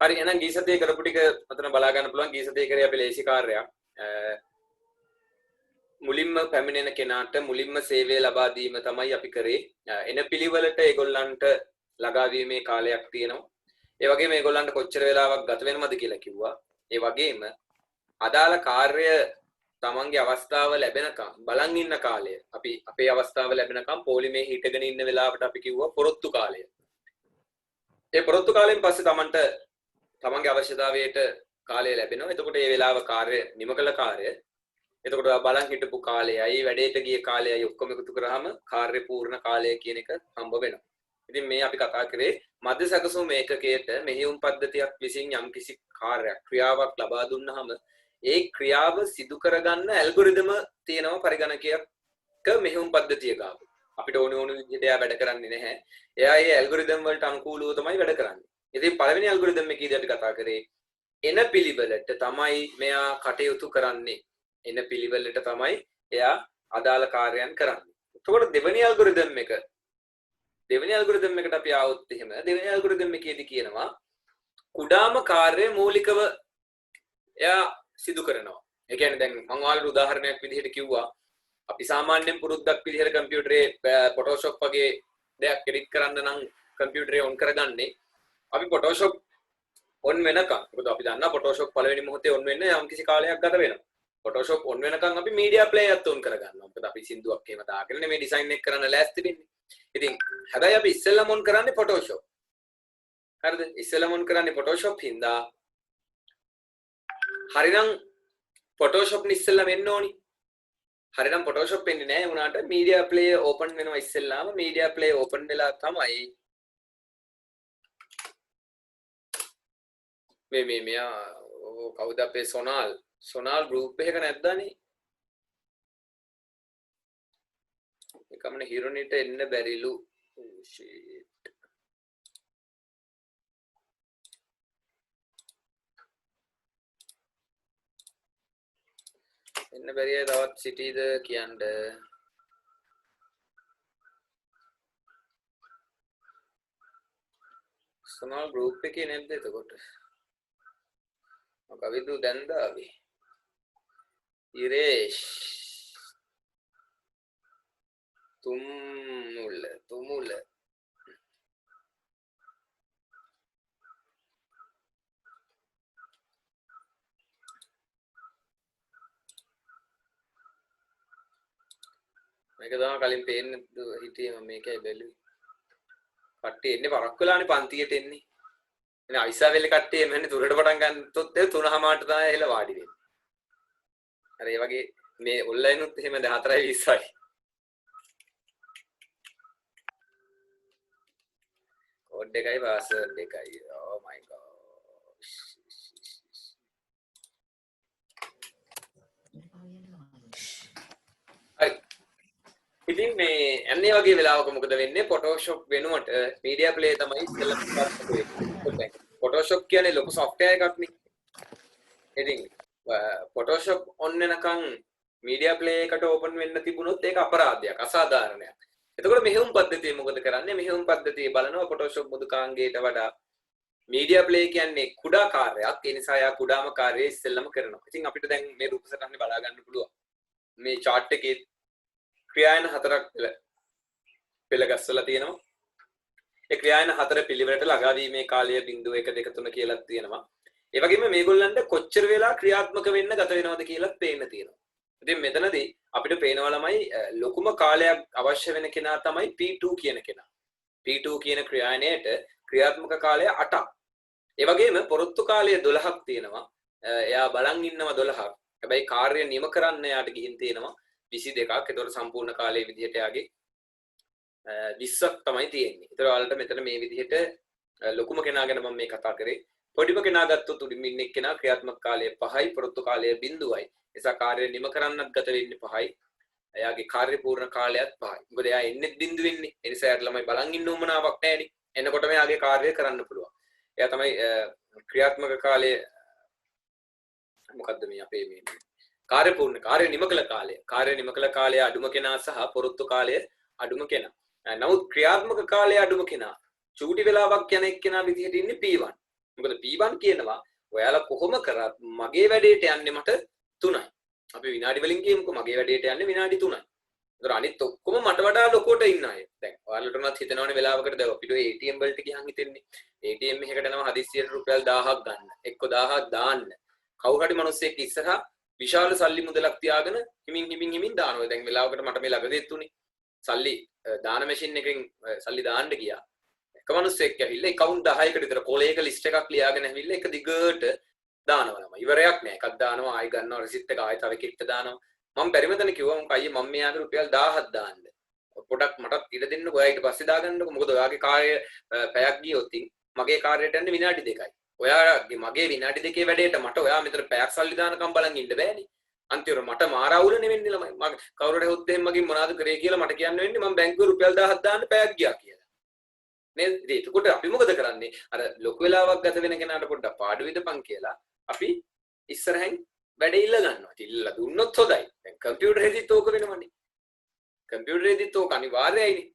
හරි එහෙනම් ගී සතියේ කරපු ටික මතන බලා ගන්න පුළුවන්. ගී සතියේ කරේ අපි ලේසි කාර්යයක්. මුලින්ම පැමිණෙන කෙනාට මුලින්ම සේවය ලබා දීම තමයි අපි කරේ. එන පිළිවෙලට ඒගොල්ලන්ට ළඟා වීමේ කාලයක් තියෙනවා. ඒ වගේම ඒගොල්ලන්ට කොච්චර වෙලාවක් ගත වෙනවද කියලා කිව්වා. ඒ වගේම අදාළ කාර්ය තමන්ගේ අවස්ථාව ලැබෙනකම් බලන් ඉන්න කාලය අපි අපේ අවස්ථාව ලැබෙනකම් පොලිමේ හිටගෙන ඉන්න වෙලාවට අපි කිව්වා පොරොත්තු කාලය. ඒ පොරොත්තු කාලයෙන් පස්සේ තමන්ට තමන්ගේ අවශ්‍යතාවයට කාලය ලැබෙනවා. එතකොට මේ වෙලාව කාර්ය නිම කළ කාර්ය. එතකොට බලන් හිටපු කාලයයි වැඩේට ගිය කාලයයි ඔක්කොම එකතු කරාම කාර්ය පූර්ණ කාලය කියන එක හම්බ වෙනවා. ඉතින් මේ අපි කතා කරේ මධ්‍ය සැකසුම් ඒකකයට මෙහෙයුම් පද්ධතියක් විසින් යම්කිසි කාර්යයක් ක්‍රියාවක් ලබා දුන්නාම ඒ ක්‍රියාව සිදු කරගන්න ඇල්ගොරිතම තියෙනවා පරිගණකයක මෙහෙයුම් පද්ධතිය ගාව. අපිට ඕන විදිහට එයා වැඩ කරන්නේ නැහැ. එයා ඒ ඇල්ගොරිතම් වලට අනුකූලව තමයි වැඩ කරන්නේ. ඉතින් පළවෙනි ඇල්ගොරිතම් එකේදී අපි කතා කරේ එන පිළිවෙලට තමයි මෙයා කටයුතු කරන්නේ. එන පිළිවෙලට තමයි එයා අදාළ කාර්යයන් කරන්නේ. එතකොට දෙවෙනි ඇල්ගොරිතම් එකට අපි ආවොත් එහෙම දෙවෙනි ඇල්ගොරිතම් එකේදී කියනවා කුඩාම කාර්ය මූලිකව එයා සිදු කරනවා. ඒ කියන්නේ දැන් මම ඔයාලට උදාහරණයක් විදිහට කිව්වා අපි සාමාන්‍යයෙන් පුරුද්දක් විදිහට කම්පියුටරේ Photoshop වගේ දෙයක් එඩිට් කරන්න නම් කම්පියුටරේ ඔන් කරගන්නේ අපි Photoshop ඔන් වෙනකම්. මොකද අපි දන්නා Photoshop පළවෙනි මොහොතේ ඔන් වෙන්න යම් කිසි කාලයක් ගත වෙනවා. Photoshop ඔන් වෙනකම් අපි media player එකත් ඔන් කරගන්නවා. මොකද අපි සින්දුවක් එහෙම දාගෙන මේ ඩිසයින් එක කරන්න ලෑස්ති වෙන්නේ. ඉතින් හැබැයි අපි ඉස්සෙල්ලාම ඔන් කරන්නේ Photoshop. හරිද? ඉස්සෙල්ලාම ඔන් කරන්නේ Photoshop හින්දා හරිනම් Photoshop ඉස්සෙල්ලාම එන්න ඕනි. හරිනම් Photoshop එන්නේ නැහැ වුණාට media player open වෙනවා ඉස්සෙල්ලාම media player open වෙලා තමයි මෙයා කවුද අපේ සොනාල් group එකක නැද්දානේ එකමනේ හිරොනිට එන්න බැරිලු shit එන්න බැරිය තවත් සිටීද කියන්න සොනාල් group එකේ නැද්ද එතකොට කවිදු දැන්ද අපි ඉරේෂ් තුමුල මේක තමයි කලින් පේන්න හිටියේ මම මේකයි බැලුවේ කට්ටිය එන්නේ පරක් වෙලානේ පන්තියට එන්නේ එනේ අයිසාවෙල් කට්ටිය එන්නේ තුරට පටන් ගන්නතොත් 3:00ට තමයි එහෙලා වාඩි වෙන්නේ අර ඒ වගේ මේ ඔන්ලයින් උත් එහෙම 4:20යි කෝඩ් එකයි පාස්වර්ඩ් එකයි oh my gosh ඉතින් මේ අන්නේ වගේ වෙලාවක මොකද වෙන්නේ Photoshop වෙනුවට media player තමයි ඉස්සෙල්ලා වෙන්නේ Photoshop කියන්නේ ලොකු software එකක් නේ ඉතින් Photoshop on වෙනකන් media player එකට open වෙන්න තිබුණොත් ඒක අපරාධයක් අසාධාරණයක් එතකොට මෙහෙයුම් පද්ධතිය මොකද කරන්නේ මෙහෙයුම් පද්ධතිය බලනවා Photoshop මුදුකාංගයට වඩා media player කියන්නේ කුඩා කාර්යයක් ඒ නිසා යා කුඩාම කාර්යය ඉස්සෙල්ලාම කරනවා ඉතින් අපිට දැන් මේ රූප සටහනේ බලා ගන්න පුළුවන් මේ chart එකේ ක්‍රියායන හතරක් පෙළ ගැස්සලා තියෙනවා. ඒ ක්‍රියායන හතර පිළිවෙලට ළඟා වීමේ කාලය 0 1 2 3 කියලා තියෙනවා. ඒ වගේම මේගොල්ලන්ට කොච්චර වෙලා ක්‍රියාත්මක වෙන්න ගත වෙනවද කියලා පේන්න තියෙනවා. ඉතින් මෙතනදී අපිට පේනවා ළමයි ලොකුම කාලයක් අවශ්‍ය වෙන කෙනා තමයි P2 කියන කෙනා. P2 කියන ක්‍රියායනයට ක්‍රියාත්මක කාලය 8ක්. ඒ වගේම පොරොත්තු කාලය 12ක් තියෙනවා. එයා බලන් ඉන්නවා 12ක්. හැබැයි කාර්ය නිම කරන්න යාට ගිහින් තියෙනවා 22ක්. ඒතකොට සම්පූර්ණ කාලයේ විදිහට යාගේ 20ක් තමයි තියෙන්නේ. ඒතර ඔයාලට මෙතන මේ විදිහට ලොකුම කෙනා ගැන මම මේ කතා කරේ. පොඩිම කෙනා ගත්තොත් උඩින් ඉන්න කෙනා ක්‍රියාත්මක කාලය 5යි, පොරොත්තු කාලය 0යි. නිසා කාර්ය නිම කරන්නත් ගත වෙන්නේ 5යි. එයාගේ කාර්ය පූර්ණ කාලයත් 5යි. මොකද එයා එන්නේ 0 වෙන්නේ. ඒ නිසා යාට ළමයි බලන් ඉන්න උවමනාවක් නැහැනේ. එනකොටම එයාගේ කාර්යය කරන්න පුළුවන්. එයා තමයි ක්‍රියාත්මක කාලය මොකද්ද මේ අපේ මේ කාර්ය නිම කළ කාලය. කාර්ය නිම කළ කාලය අඩුම කෙනා සහ පොරොත්තු කාලය අඩුම කෙනා. නමුත් ක්‍රියාත්මක කාලය අඩුම කෙනා චූටි වෙලාවක් යන එක්කෙනා විදිහට ඉන්නේ P1. මොකද P1 කියනවා ඔයාලා කොහොම කරත් මගේ වැඩේට යන්නේ මට 3යි. අපි විනාඩි වලින් කියමුකෝ මගේ වැඩේට යන්නේ විනාඩි 3යි. ඒතර අනිත් ඔක්කොම මට වඩා ලොකුවට ඉන්න අය. දැන් ඔයාලට උනත් හිතනවනේ වෙලාවකට දැන් අපිට ATM වලට ගියන් හිතෙන්නේ. ATM එකකට යනවා හදිස්සියට රුපියල් 1000ක් ගන්න. එක්ක 1000ක් දාන්න. කවුරු හරි මිනිස්සෙක් ඉස්සරහා විශාල සල්ලි මුදලක් තියාගෙන හිමින් දානවා. දැන් වෙලාවකට මට මේ ළඟදීත් උනේ. සල්ලි දාන මැෂින් එකෙන් සල්ලි දාන්න ගියා. එක මිනිස්සෙක් ඇවිල්ලා account 10කට විතර කොලේක list එකක් ලියාගෙන ඇවිල්ලා එක දිගට දානවා නම. ඉවරයක් නෑ. එකක් දානවා ආයි ගන්නවා receipt එක ආයි තව එකෙක්ට දානවා. මම පරිමතන කිව්වා මම අයියේ මම මෙයාට රුපියල් 1000ක් දාන්න. පොඩක් මටත් ඉඩ දෙන්නකෝ. ඔයා ඊට පස්සේ දාගන්නකෝ. මොකද ඔයාගේ කාර්යය පැයක් ගියොත් මගේ කාර්යයට යන්නේ විනාඩි 2යි. ඔයාගේ මගේ විනාඩි 2 වැඩේට මට ඔයා මෙතන පැයක් සල්ලි දානකම් බලන් ඉන්න බෑනේ. අන්තිමට මට මාර අවුල නෙවෙන්නේ ළමයි. මම කවුරුහරි හොත් එහෙම මගෙන් මොනවද කරේ කියලා මට කියන්න වෙන්නේ මම බැංකුවේ රුපියල් 1000ක් දාන්න පැයක් ගියා කියලා. නේද? ඒකට අපි මොකද කරන්නේ? අර ලොකු වෙලාවක් ගත වෙන කෙනාට පොඩ්ඩක් පාඩු විදපන් කියලා අපි ඉස්සරහින් වැඩේ ඉල්ල ගන්නවා. ඉල්ලලා දුන්නොත් හොඳයි. දැන් කම්පියුටරේදීත් ඕක වෙනවනේ. කම්පියුටරේදීත් ඕක අනිවාර්යයිනේ.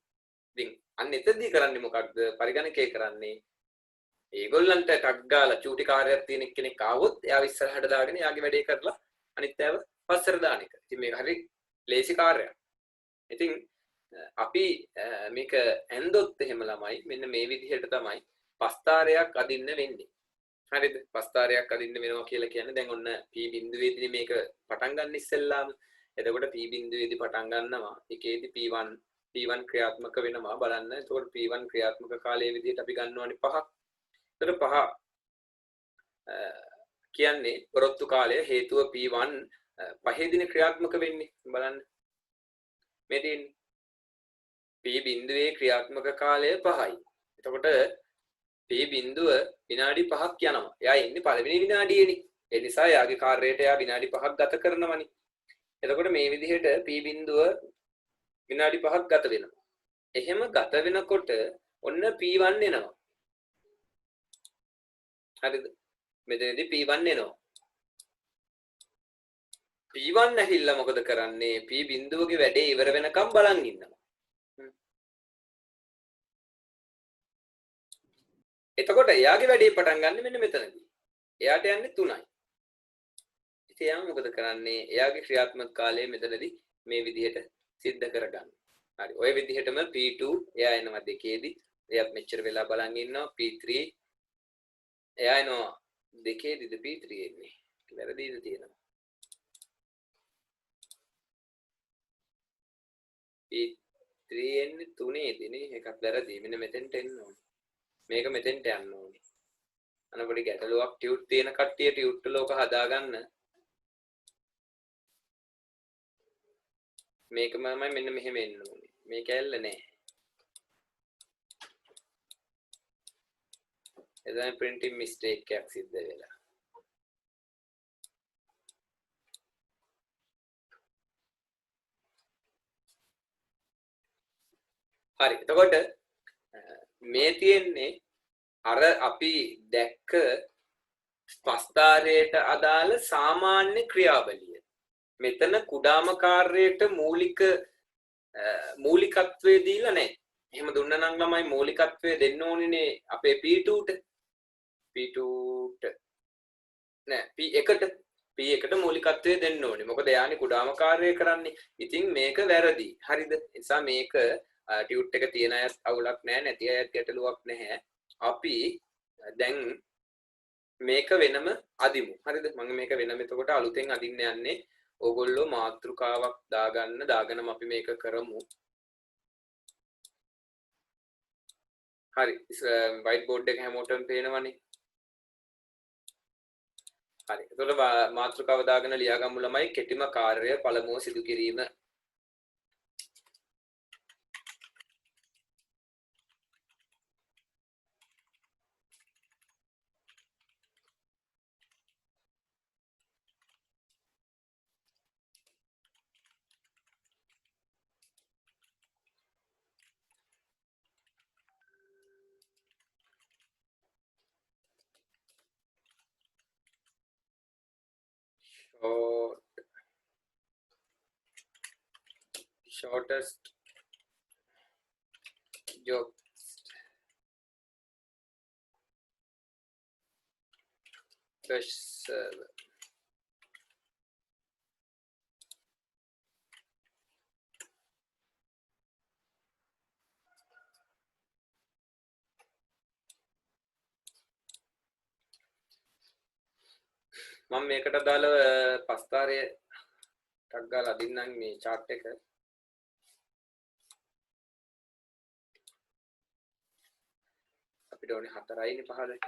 ඉතින් අන්න එතෙන්දී කරන්නේ මොකක්ද? පරිගණකය කරන්නේ ඒගොල්ලන්ට ටක් ගාලා චූටි කාර්යයක් තියෙන කෙනෙක් ආවොත් එයාව ඉස්සරහට දාගෙන එයාගේ වැඩේ කරලා අනිත් ඒවා පස්සට දාන එක. ඉතින් මේක හරි ලේසි කාර්යයක්. ඉතින් අපි මේක ඇන්දොත් එහෙම ළමයි මෙන්න මේ විදිහට තමයි පස්තාරයක් අදින්න වෙන්නේ. හරිද? පස්තාරයක් අදින්න වෙනවා කියලා කියන්නේ දැන් ඔන්න P බිඳුවේදී මේක පටන් ගන්න ඉස්සෙල්ලාම එතකොට P බිඳුවේදී පටන් ගන්නවා. එකේදී P1 ක්‍රියාත්මක වෙනවා බලන්න. එතකොට P1 ක්‍රියාත්මක කාලයේ විදිහට අපි ගන්නවානේ 5ක්. එතකොට 5 කියන්නේ පොරොත්තු කාලය හේතුව P1 පහේදින ක්‍රියාත්මක වෙන්නේ බලන්න. මේ තියෙන්නේ P බිඳුවේ ක්‍රියාත්මක කාලය 5යි. එතකොට P බිඳුව විනාඩි 5ක් යනවා. එයා ඉන්නේ පළවෙනි විනාඩියේනේ. ඒ නිසා එයාගේ කාර්යයට එයා විනාඩි 5ක් ගත කරනවනේ. එතකොට මේ විදිහට P බිඳුව විනාඩි 5ක් ගත වෙනවා. එහෙම ගත වෙනකොට ඔන්න P1 එනවා. හරිද? මෙතනදී P1 එනවා. P1 ඇහිල්ලා මොකද කරන්නේ? P බිඳුවගේ වැඩේ ඉවර වෙනකම් බලන් ඉන්නවා. එතකොට එයාගේ වැඩේ පටන් ගන්න මෙන්න මෙතනදී. එයාට යන්නේ 3යි. ඉතින් එයා මොකද කරන්නේ? එයාගේ ක්‍රියාත්මක කාලය මෙතනදී මේ විදිහට සිද්ධ කරගන්න. හරි. ඔය විදිහටම P2 එයා එනවා දෙකේදී. එයාත් මෙච්චර වෙලා බලන් ඉන්නවා. P3 එයා එනවා දෙකේදීද P3 එන්නේ. වැරදිද තියෙනවා. P3 එන්නේ 3ේදී නේ. එකක් වැරදි. මෙන්න මෙතෙන්ට එන්න ඕනේ. මේක මෙතෙන්ට යන්න ඕනේ. අන පොඩි ගැටලුවක් ටියුට් තියෙන කට්ටිය ටියුට් ලෝක හදාගන්න. මේක මමයි මෙන්න මෙහෙම එන්න ඕනේ. මේක ඇල්ල නෑ. එතන printing mistake එකක් සිද්ධ වෙලා. හරි. එතකොට මේ තියෙන්නේ අර අපි දැක්ක ස්පස්තාරයට අදාළ සාමාන්‍ය ක්‍රියාවලිය. මෙතන කුඩාම කාර්යයට මූලිකත්වය දීලා නැහැ. එහෙම දුන්නා නම් ළමයි මූලිකත්වය දෙන්න ඕනේනේ අපේ P2ට. P2ට නෑ P1ට මූලිකත්වය දෙන්න ඕනේ. මොකද යානේ කුඩාම කාර්යය කරන්නේ. ඉතින් මේක වැරදි. හරිද? ඒ නිසා මේක ටියුට් එක තියෙන අයත් අවුලක් නැහැ, නැති අයත් ගැටලුවක් නැහැ. අපි දැන් මේක වෙනම අදිමු. හරිද? මම මේක වෙනම එතකොට අලුතෙන් අදින්න යන්නේ. ඕගොල්ලෝ මාතෘකාවක් දාගෙනම අපි මේක කරමු. හරි. වයිට් බෝඩ් එක හැමෝටම පේනවනේ. හරි. එතකොට මාතෘකාව දාගෙන ලියාගමු ළමයි. කෙටිම කාර්යය පළමුව සිදු කිරීම. Shortest job fresh server. මම මේකට දාලා පස්තාරය ටක් ගාලා අදින්නම් මේ chart එක. අපිට ඕනේ 4යිනේ 15ට.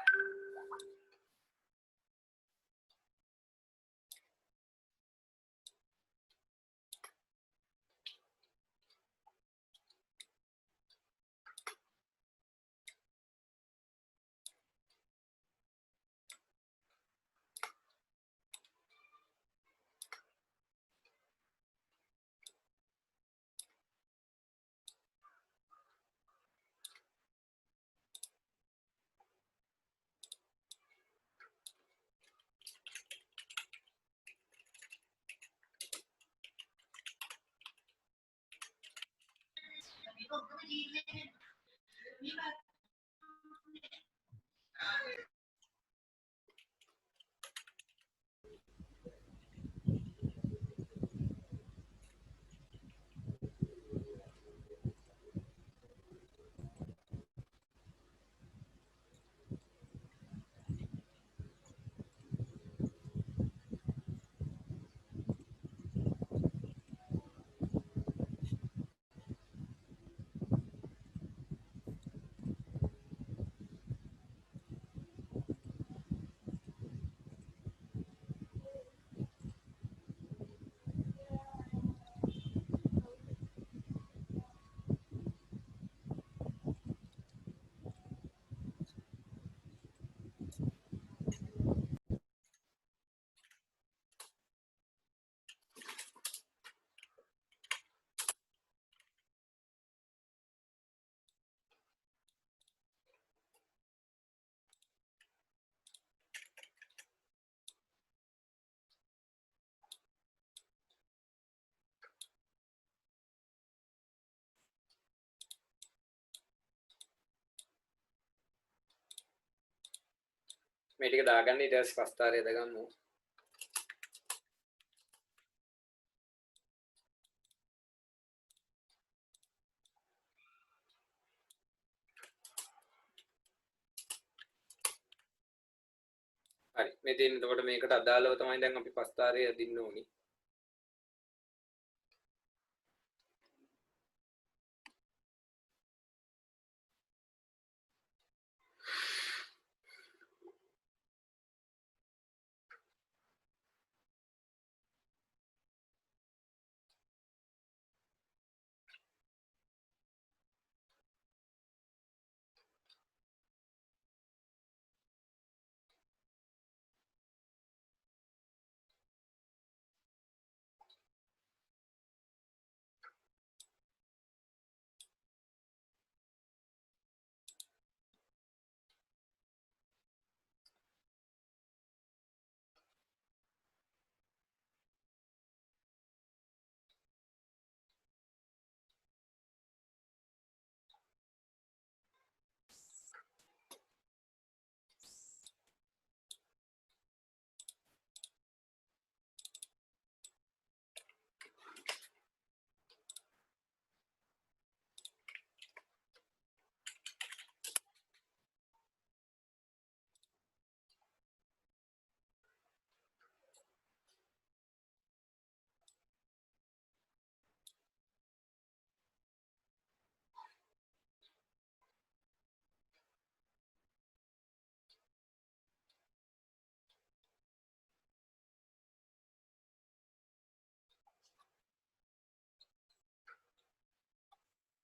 මේ ටික දාගන්න ඊට පස්සේ පස්තාරය දාගමු. හරි. මේ තියෙන එතකොට මේකට අදාළව තමයි දැන් අපි පස්තාරය අදින්න ඕනි.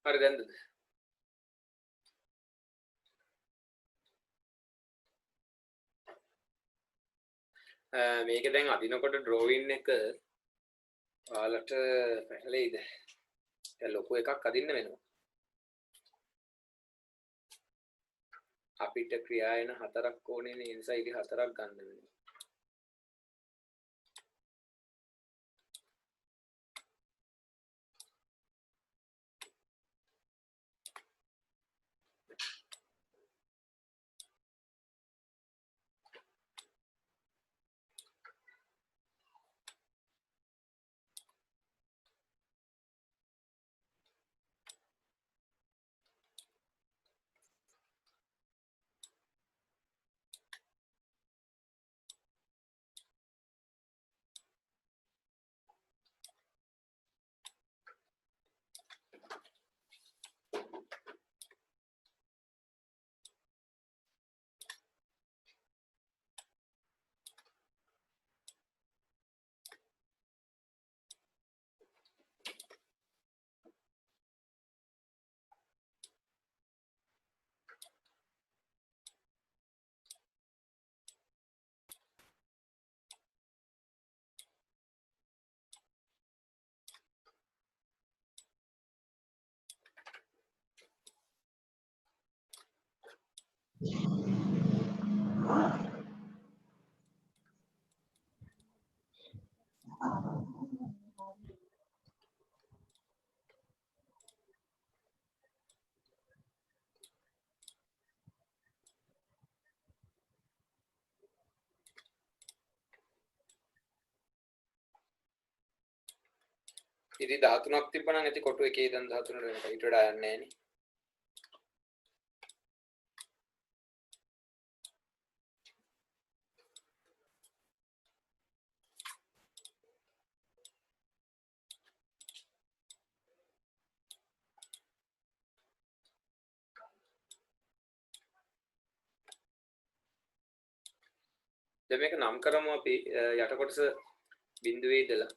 හරි දැන්ද? මේක දැන් අදිනකොට ඩ්‍රෝවින් එක ඔයාලට පැහැලෙයිද? දැන් ලොකු එකක් අදින්න වෙනවා. අපිට ක්‍රියායන 4ක් ඕනේ නේ, ඒ නිසා ඉතින් 4ක් ගන්න වෙනවා. ඉතින් 13ක් තිබ්බනම් ඇති කොටු එකේ ඉඳන් 13 වෙනකන් ඊට වඩා යන්නේ නැහැ නේ. දැන් මේක නම් කරමු අපි යට කොටස බිඳුවේ ඉඳලා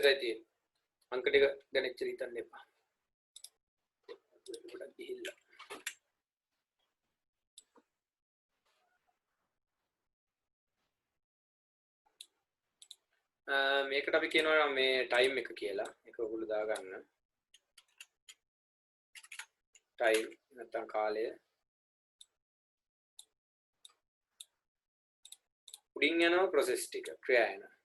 ඉතින් අංක ටික ගැන එච්චර හිතන්න එපා. ගොඩක් ගිහිල්ලා. මේකට අපි කියනවා මේ ටයිම් එක කියලා. ඒක ඔයගොල්ලෝ දාගන්න. ටයිම් නැත්නම් කාලය. උඩින් යනවා process ටික ක්‍රියා යනවා.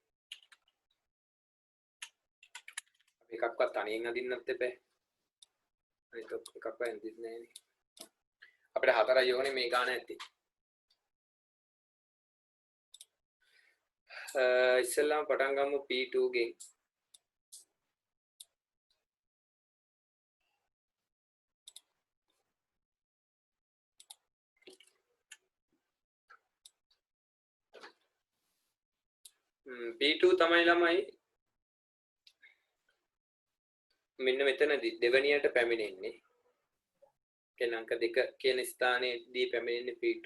එකක්වත් තනියෙන් අදින්නත් එපා. ඒක එකක්වත් අදින්න නැහැ නේ. අපිට හතරයි ඕනේ මේ ගාන ඇති. ඉස්සෙල්ලාම පටන් ගමු P2 ගෙන්. P2 තමයි ළමයි මෙන්න මෙතනදී දෙවැනියට පැමිණෙන්නේ. කියන්නේ අංක 2 කියන ස්ථානයේදී පැමිණෙන්නේ P2.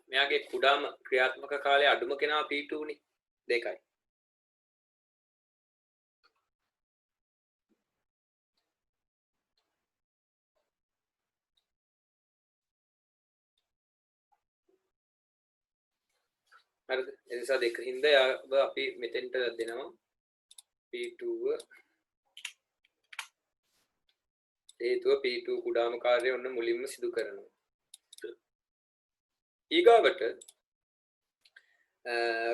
මෙයාගේ කුඩාම ක්‍රියාත්මක කාලය අඩුම කෙනා P2 නේ 2යි. හරිද? ඒ නිසා දෙකින්ද අපි මෙතෙන්ට දෙනවා P2 හේතුව P2 කුඩාම කාර්යය ඔන්න මුලින්ම සිදු කරනවා. ඊගාවට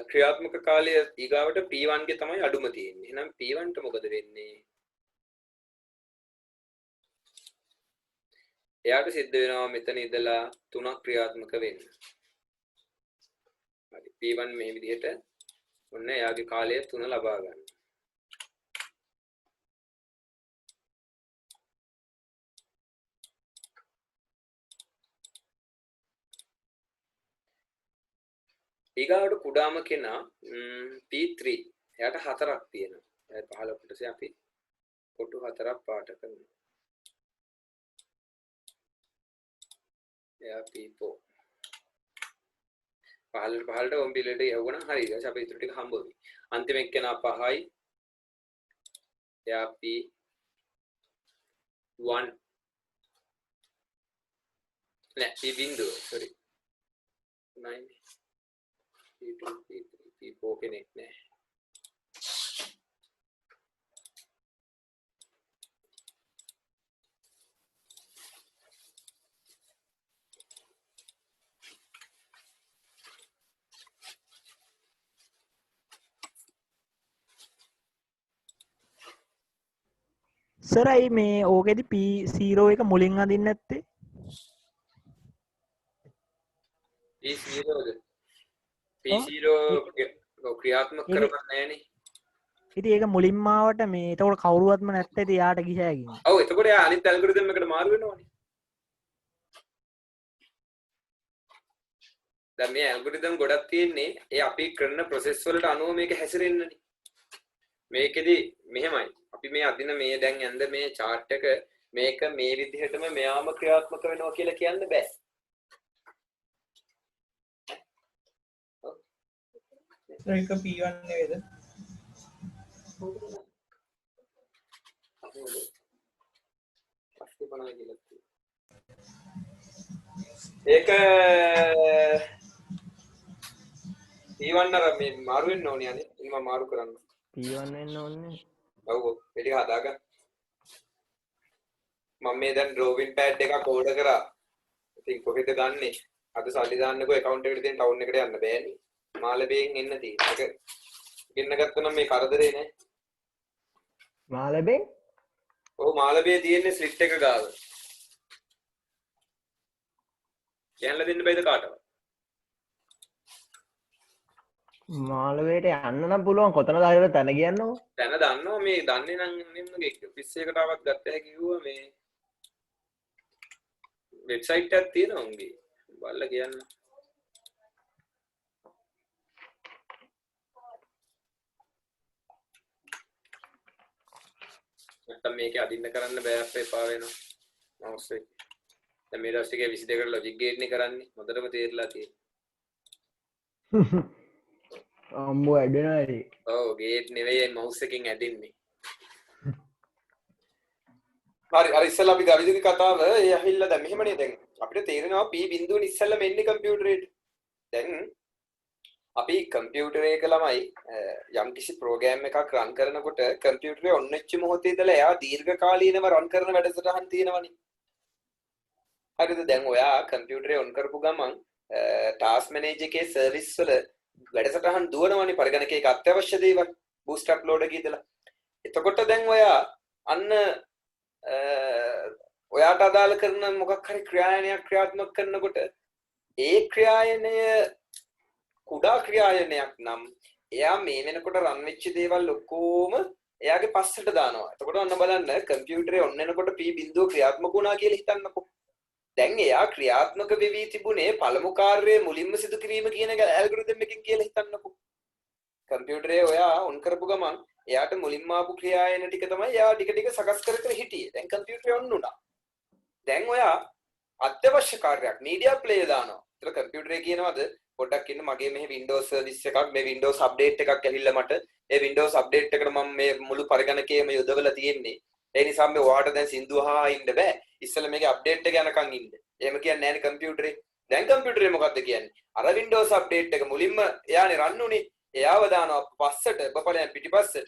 ක්‍රියාත්මක කාලය ඊගාවට P1 ගේ තමයි අඩුම තියෙන්නේ. එහෙනම් P1 ට මොකද වෙන්නේ? එයාට සිද්ධ වෙනවා මෙතන ඉඳලා 3ක් ක්‍රියාත්මක වෙන්න. හරි. P1 මේ විදිහට ඔන්න එයාගේ කාලය 3 ලබා ගන්න. ඊගාවට කුඩාම කෙනා P3 එයාට 4ක් තියෙනවා. ඒ 15 කොටසේ අපි කොටු 4ක් පාට කරනවා. එයා P4 15ට ඔම්බිලට යවුණා හරි. ඊට පස්සේ අපි ඉතුරු ටික හම්බ වෙයි. අන්තිම එක්කෙනා 5යි. එයා P1 නෑ P බිඳුව sorry 9 P2 P3 P4 කෙනෙක් නෑ. සර් අයි මේ ඕකෙදි P0 එක මුලින් අදින්න නැත්තේ? P0ද P0 ක්‍රියාත්මක ඒක කරවන්නේ නැහනේ. ඉතින් ඒක මුලින්ම ආවට මේ එතකොට කවුරුවත්ම නැත්තේ ඉතින් යාට ගිහෑගින්. ඔව් එතකොට එයා අනිත් ඇල්ගොරිතම් එකට මාරු වෙනවනේ. දැන් මේ ඇල්ගොරිතම් ගොඩක් තියෙන්නේ ඒ අපි කරන ප්‍රොසෙස් වලට අනුව මේක හැසිරෙන්නනේ. මේකෙදි මෙහෙමයි. අපි මේ අදින මේ දැන් යන්න මේ chart එක මේක මේ විදිහටම මෙයාම ක්‍රියාත්මක වෙනවා කියලා කියන්න බෑ. ඒක P1 නෙවෙයිද? ඒක P1 අර මේ මාරු වෙන්න ඕනේ අනේ. ඉතින් මම මාරු කරන්න. P1 වෙන්න ඕනේ. ඔව් ඔව්. පිටි හදාගන්න. මම මේ දැන් ඩ්‍රෝවින් පෑඩ් එකක් ඕඩර් කරා. ඉතින් කොහෙද ගන්නෙ? අද සල්ලි දාන්නකෝ account එකට දෙන්න ටවුන් එකට යන්න බෑනේ. මාළඹෙන් එන්න තියෙන්නේ. ඒක ගෙන්න ගත්තනම් මේ කරදරේ නෑ. මාළඹෙන්? ඔව් මාළඹේ තියෙන්නේ ස්ලිට් එක ගාව. යන්න දෙන්න බෑද කාටවත්? මාළඹේට යන්න නම් පුළුවන් කොතනද හරියට තැන කියන්නකෝ. දැන දන්නවා මේ දන්නේ නම් නිම්ම ඔෆිස් එකකට ආවත් ගත්ත හැකි කිව්වා මේ වෙබ්සයිට් එකක් තියෙනවා උන්ගේ. බලලා කියන්න. නැත්තම් මේකේ අදින්න කරන්න බෑ අපේ එපා වෙනවා. මවුස් එක. දැන් මේ දවස් ටිකේ 22කට ලොජික් ගේට් නේ කරන්නේ. හොඳටම තේරිලා තියෙනවා. අම්මෝ ඇඩෙනවා ඉතින්. ඔව් ගේට් නෙවෙයි මවුස් එකෙන් ඇදින්නේ. හරි අර ඉස්සෙල්ලා අපි ගවිදගේ කතාව ඒ ඇහිල්ලා දැන් මෙහෙමනේ දැන් අපිට තේරෙනවා P බිඳුවන ඉස්සෙල්ලා මෙන්නේ කම්පියුටරේට. දැන් අපි කම්පියුටර් එක ළමයි යම්කිසි ප්‍රෝග්‍රෑම් එකක් රන් කරනකොට කම්පියුටරේ ඔන් වෙච්ච මොහොතේ ඉඳලා එයා දීර්ඝකාලීනව රන් කරන වැඩසටහන් තියෙනවනේ. හරිද? දැන් ඔයා කම්පියුටරේ ඔන් කරපු ගමන් ටාස්ක් මැනේජර් එකේ සර්විස් වල වැඩසටහන් දුවනවනේ පරිගණකයක අත්‍යවශ්‍ය දේවල් බූස්ට් අප්ලෝඩ් එකේ ඉඳලා. එතකොට දැන් ඔයා අන්න ඔයාට අදාළ කරන මොකක් හරි ක්‍රියායනයක් ක්‍රියාත්මක කරනකොට ඒ ක්‍රියායනය කුඩා ක්‍රියායනයක් නම් එයා මේ වෙනකොට රන් වෙච්ච දේවල් ඔක්කොම එයාගේ පස්සට දානවා. එතකොට ඔන්න බලන්න කම්පියුටරේ ඔන්න එනකොට P බිඳුව ක්‍රියාත්මක වුණා කියලා හිතන්නකෝ. දැන් එයා ක්‍රියාත්මක වෙවි තිබුණේ පළමු කාර්යය මුලින්ම සිදු කිරීම කියන ඇල්ගොරිතම් එකකින් කියලා හිතන්නකෝ. කම්පියුටරේ ඔයා ඔන් කරපු ගමන් එයාට මුලින්ම ආපු ක්‍රියායන ටික තමයි එයා ටික ටික සකස් කර කර හිටියේ. දැන් කම්පියුටරේ ඔන් වුණා. දැන් ඔයා අත්‍යවශ්‍ය කාර්යයක් මීඩියා ප්ලේයර් දානවා. ඒතර කම්පියුටරේ කියනවාද පොඩ්ඩක් ඉන්න මගේ මෙහි Windows සර්විස් එකක් මේ Windows අප්ඩේට් එකක් ඇවිල්ලා මට ඒ Windows අප්ඩේට් එකට මම මේ මුළු පරිගණකයේම යොදවලා තියෙන්නේ. ඒ නිසා මේ ඔයාට දැන් සින්දු අහා ඉන්න බෑ. ඉස්සෙල්ලා මේකේ අප්ඩේට් එක යනකම් ඉන්න. එහෙම කියන්නේ නැහැනේ කම්පියුටරේ. දැන් කම්පියුටරේ මොකද්ද කියන්නේ? අර Windows අප්ඩේට් එක මුලින්ම එයානේ රන් උනේ. එයාව දානවා පස්සට බපලයන් පිටිපස්සට.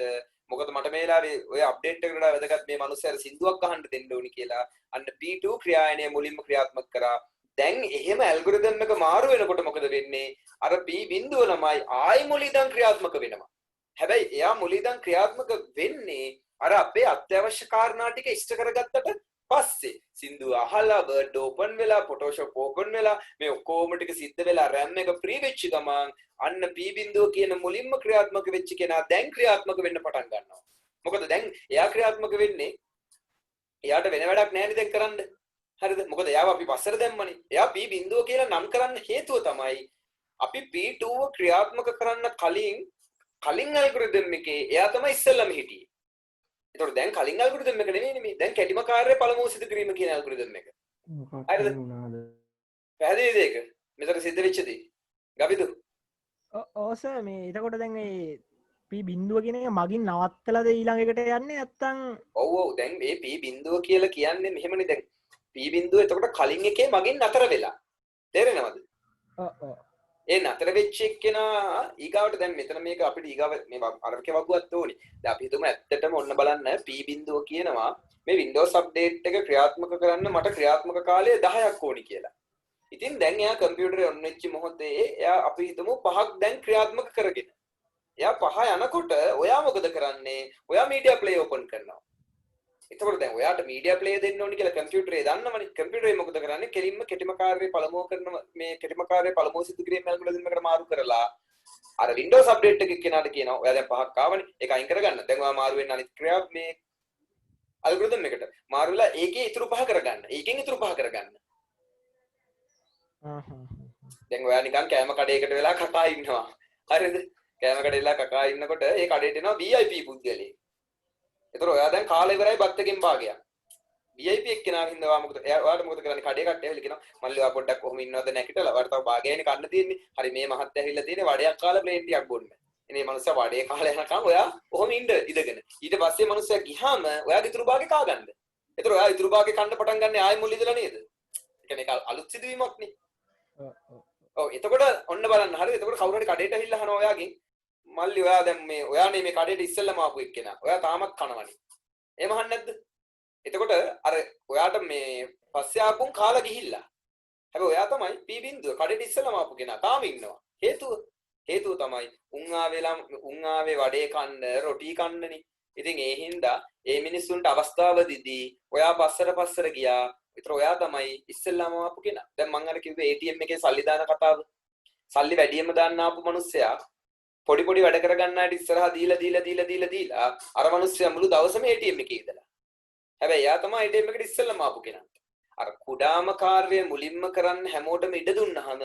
මොකද මට මේ වෙලාවේ ඔය අප්ඩේට් එකට වඩා වැදගත් මේ මිනිස්සුන්ට සින්දුවක් අහන්න දෙන්න ඕනි කියලා. අන්න P2 ක්‍රියායනය මුලින්ම ක්‍රියාත්මක කරා. දැන් එහෙම ඇල්ගොරිතම් එක මාරු වෙනකොට මොකද වෙන්නේ? අර P බිඳුව ළමයි ආයි මුලින්දන් ක්‍රියාත්මක වෙනවා. හැබැයි එයා මුලින්දන් ක්‍රියාත්මක වෙන්නේ අර අපේ අත්‍යවශ්‍ය කාරණා ටික ඉෂ්ට කරගත්තට පස්සේ සින්දුව අහලා වර්ඩ් ඕපන් වෙලා ෆොටෝෂොප් ඕපන් වෙලා මේ ඔක්කොම ටික සිද්ධ වෙලා RAM එක ෆ්‍රී වෙච්ච ගමන් අන්න P බිඳුව කියන මුලින්ම ක්‍රියාත්මක වෙච්ච කෙනා දැන් ක්‍රියාත්මක වෙන්න පටන් ගන්නවා. මොකද දැන් එයා ක්‍රියාත්මක වෙන්නේ එයාට වෙන වැඩක් නැහැ නේ දැන් කරන්න. හරිද? මොකද එයාව අපි පස්සට දැම්මනේ. එයා P බිඳුව කියලා නම් කරන්න හේතුව තමයි අපි P2 ක්‍රියාත්මක කරන්න කලින් ඇල්ගොරිතම් එකේ එයා තමයි ඉස්සෙල්ලම හිටියේ. ඒතකොට දැන් කලින් ඇල්ගොරිතම් එක නෙමෙයිනේ මේ. දැන් කැඩිම කාර්යය පළමුව සිදු කිරීම කියන ඇල්ගොරිතම් එක. හරිද? පැහැදිලිද ඒක? මෙතන සිද්ධ වෙච්ච දේ. ගබිදු. ඔව් සර් මේ එතකොට දැන් මේ P බිඳුව කියන එක මගින් නවත්තලාද ඊළඟ එකට යන්නේ නැත්තම් ඔව් ඔව් දැන් මේ P බිඳුව කියලා කියන්නේ මෙහෙමනේ දැන්. P බිඳුව එතකොට කලින් එකේ මගින් නතර වෙලා. තේරෙනවද? ඒ නතර වෙච්ච එක්කෙනා ඊගාවට දැන් මෙතන මේක අපිට ඊගාව මේ අරකේ වගුවත් ඕනේ. දැන් අපි හිතමු ඇත්තටම ඔන්න බලන්න P බිඳුව කියනවා මේ Windows update එක ක්‍රියාත්මක කරන්න මට ක්‍රියාත්මක කාලය 10ක් ඕනි කියලා. ඉතින් දැන් එයා කම්පියුටරේ ඔන් වෙච්ච මොහොතේ එයා අපි හිතමු 5ක් දැන් ක්‍රියාත්මක කරගෙන. එයා 5 යනකොට ඔයා මොකද කරන්නේ? ඔයා media player open කරනවා. එතකොට දැන් ඔයාට මීඩියා ප්ලේයර් දෙන්න ඕනි කියලා කම්පියුටරේ දන්නවනේ. කම්පියුටරේ මොකද කරන්නේ? කෙලින්ම කෙටිම කාර්යය පළමුව කරන මේ කෙටිම කාර්යය පළමුව සිදු කිරීම ඇල්ගොරිතමයකට මාරු කරලා අර Windows update එකක කෙනාට කියනවා ඔයා දැන් පහක් ආවනේ. ඒක අයින් කරගන්න. දැන් ඔයා මාරු වෙන්න අනිත් ක්‍රියාව මේ ඇල්ගොරිතම් එකට මාරු වෙලා ඒකේ ඉතුරු පහ කරගන්න. ඒකෙන් ඉතුරු පහ කරගන්න. දැන් ඔයා නිකන් කෑම කඩේකට වෙලා කකා ඉන්නවා. හරිද? කෑම කඩේ වෙලා කකා ඉන්නකොට ඒ කඩේට එනවා VIP පුද්ගලයෙක්. ඒතර ඔයා දැන් කාලේ ඉවරයි බත් එකෙන් භාගයක්. VIP එක්කෙනා හින්දා මොකද ඔයාට මොකද කරන්නේ? කඩේ කට්ට ඇවිල්ලා කියනවා මල්ලි ඔයා පොඩ්ඩක් කොහොම ඉන්නවද නැකිටලා ඔයාට තව භාගයනේ කන්න තියෙන්නේ. හරි මේ මහත් ඇවිල්ලා තියෙන්නේ වඩයක් කාලා ප්ලේන් ටිකක් බොන්න. ඉතින් මේ මනුස්සයා වඩේ කාලා යනකම් ඔයා කොහොම ඉන්න ඉඳගෙන. ඊට පස්සේ මනුස්සයා ගිහාම ඔයාගේ ඉතුරු භාගේ කා ගන්නද? ඒතර ඔයා ඉතුරු භාගේ කන්න පටන් ගන්න ආයෙ මුල් ඉඳලා නේද? ඒ කියන්නේ ඒක අලුත් සිදුවීමක් නේ. ඔව් එතකොට ඔන්න බලන්න හරිද? එතකොට කවුරු හරි කඩේට ඇවිල්ලා අහනවා ඔයාගෙන් මල්ලි ඔයා දැන් මේ ඔයානේ මේ කඩේට ඉස්සෙල්ලාම ආපු එක්කෙනා. ඔයා තාමත් කනවනේ. එහෙම අහන්නේ නැද්ද? එතකොට අර ඔයාට මේ පස්සේ ආපුන් කාලා ගිහිල්ලා. හැබැයි ඔයා තමයි P බිඳුව කඩේට ඉස්සෙල්ලාම ආපු කෙනා. තාම ඉන්නවා. හේතුව තමයි උන් ආවේ වඩේ කන්න, රොටි කන්නනේ. ඉතින් ඒ හින්දා ඒ මිනිස්සුන්ට අවස්ථාව දීදී ඔයා පස්සට ගියා. ඒතර ඔයා තමයි ඉස්සෙල්ලාම ආපු කෙනා. දැන් මං අර කිව්වේ ATM එකේ සල්ලි දාන කතාව. සල්ලි වැඩියෙන්ම දාන්න ආපු මිනිස්සයා පොඩි වැඩ කරගන්නාට ඉස්සරහා දීලා අර මිනිස්සයා මුළු දවසම ATM එකේ ඉඳලා. හැබැයි එයා තමයි ATM එකට ඉස්සෙල්ලාම ආපු කෙනා. අර කුඩාම කාර්යය මුලින්ම කරන්න හැමෝටම ඉඩ දුන්නාම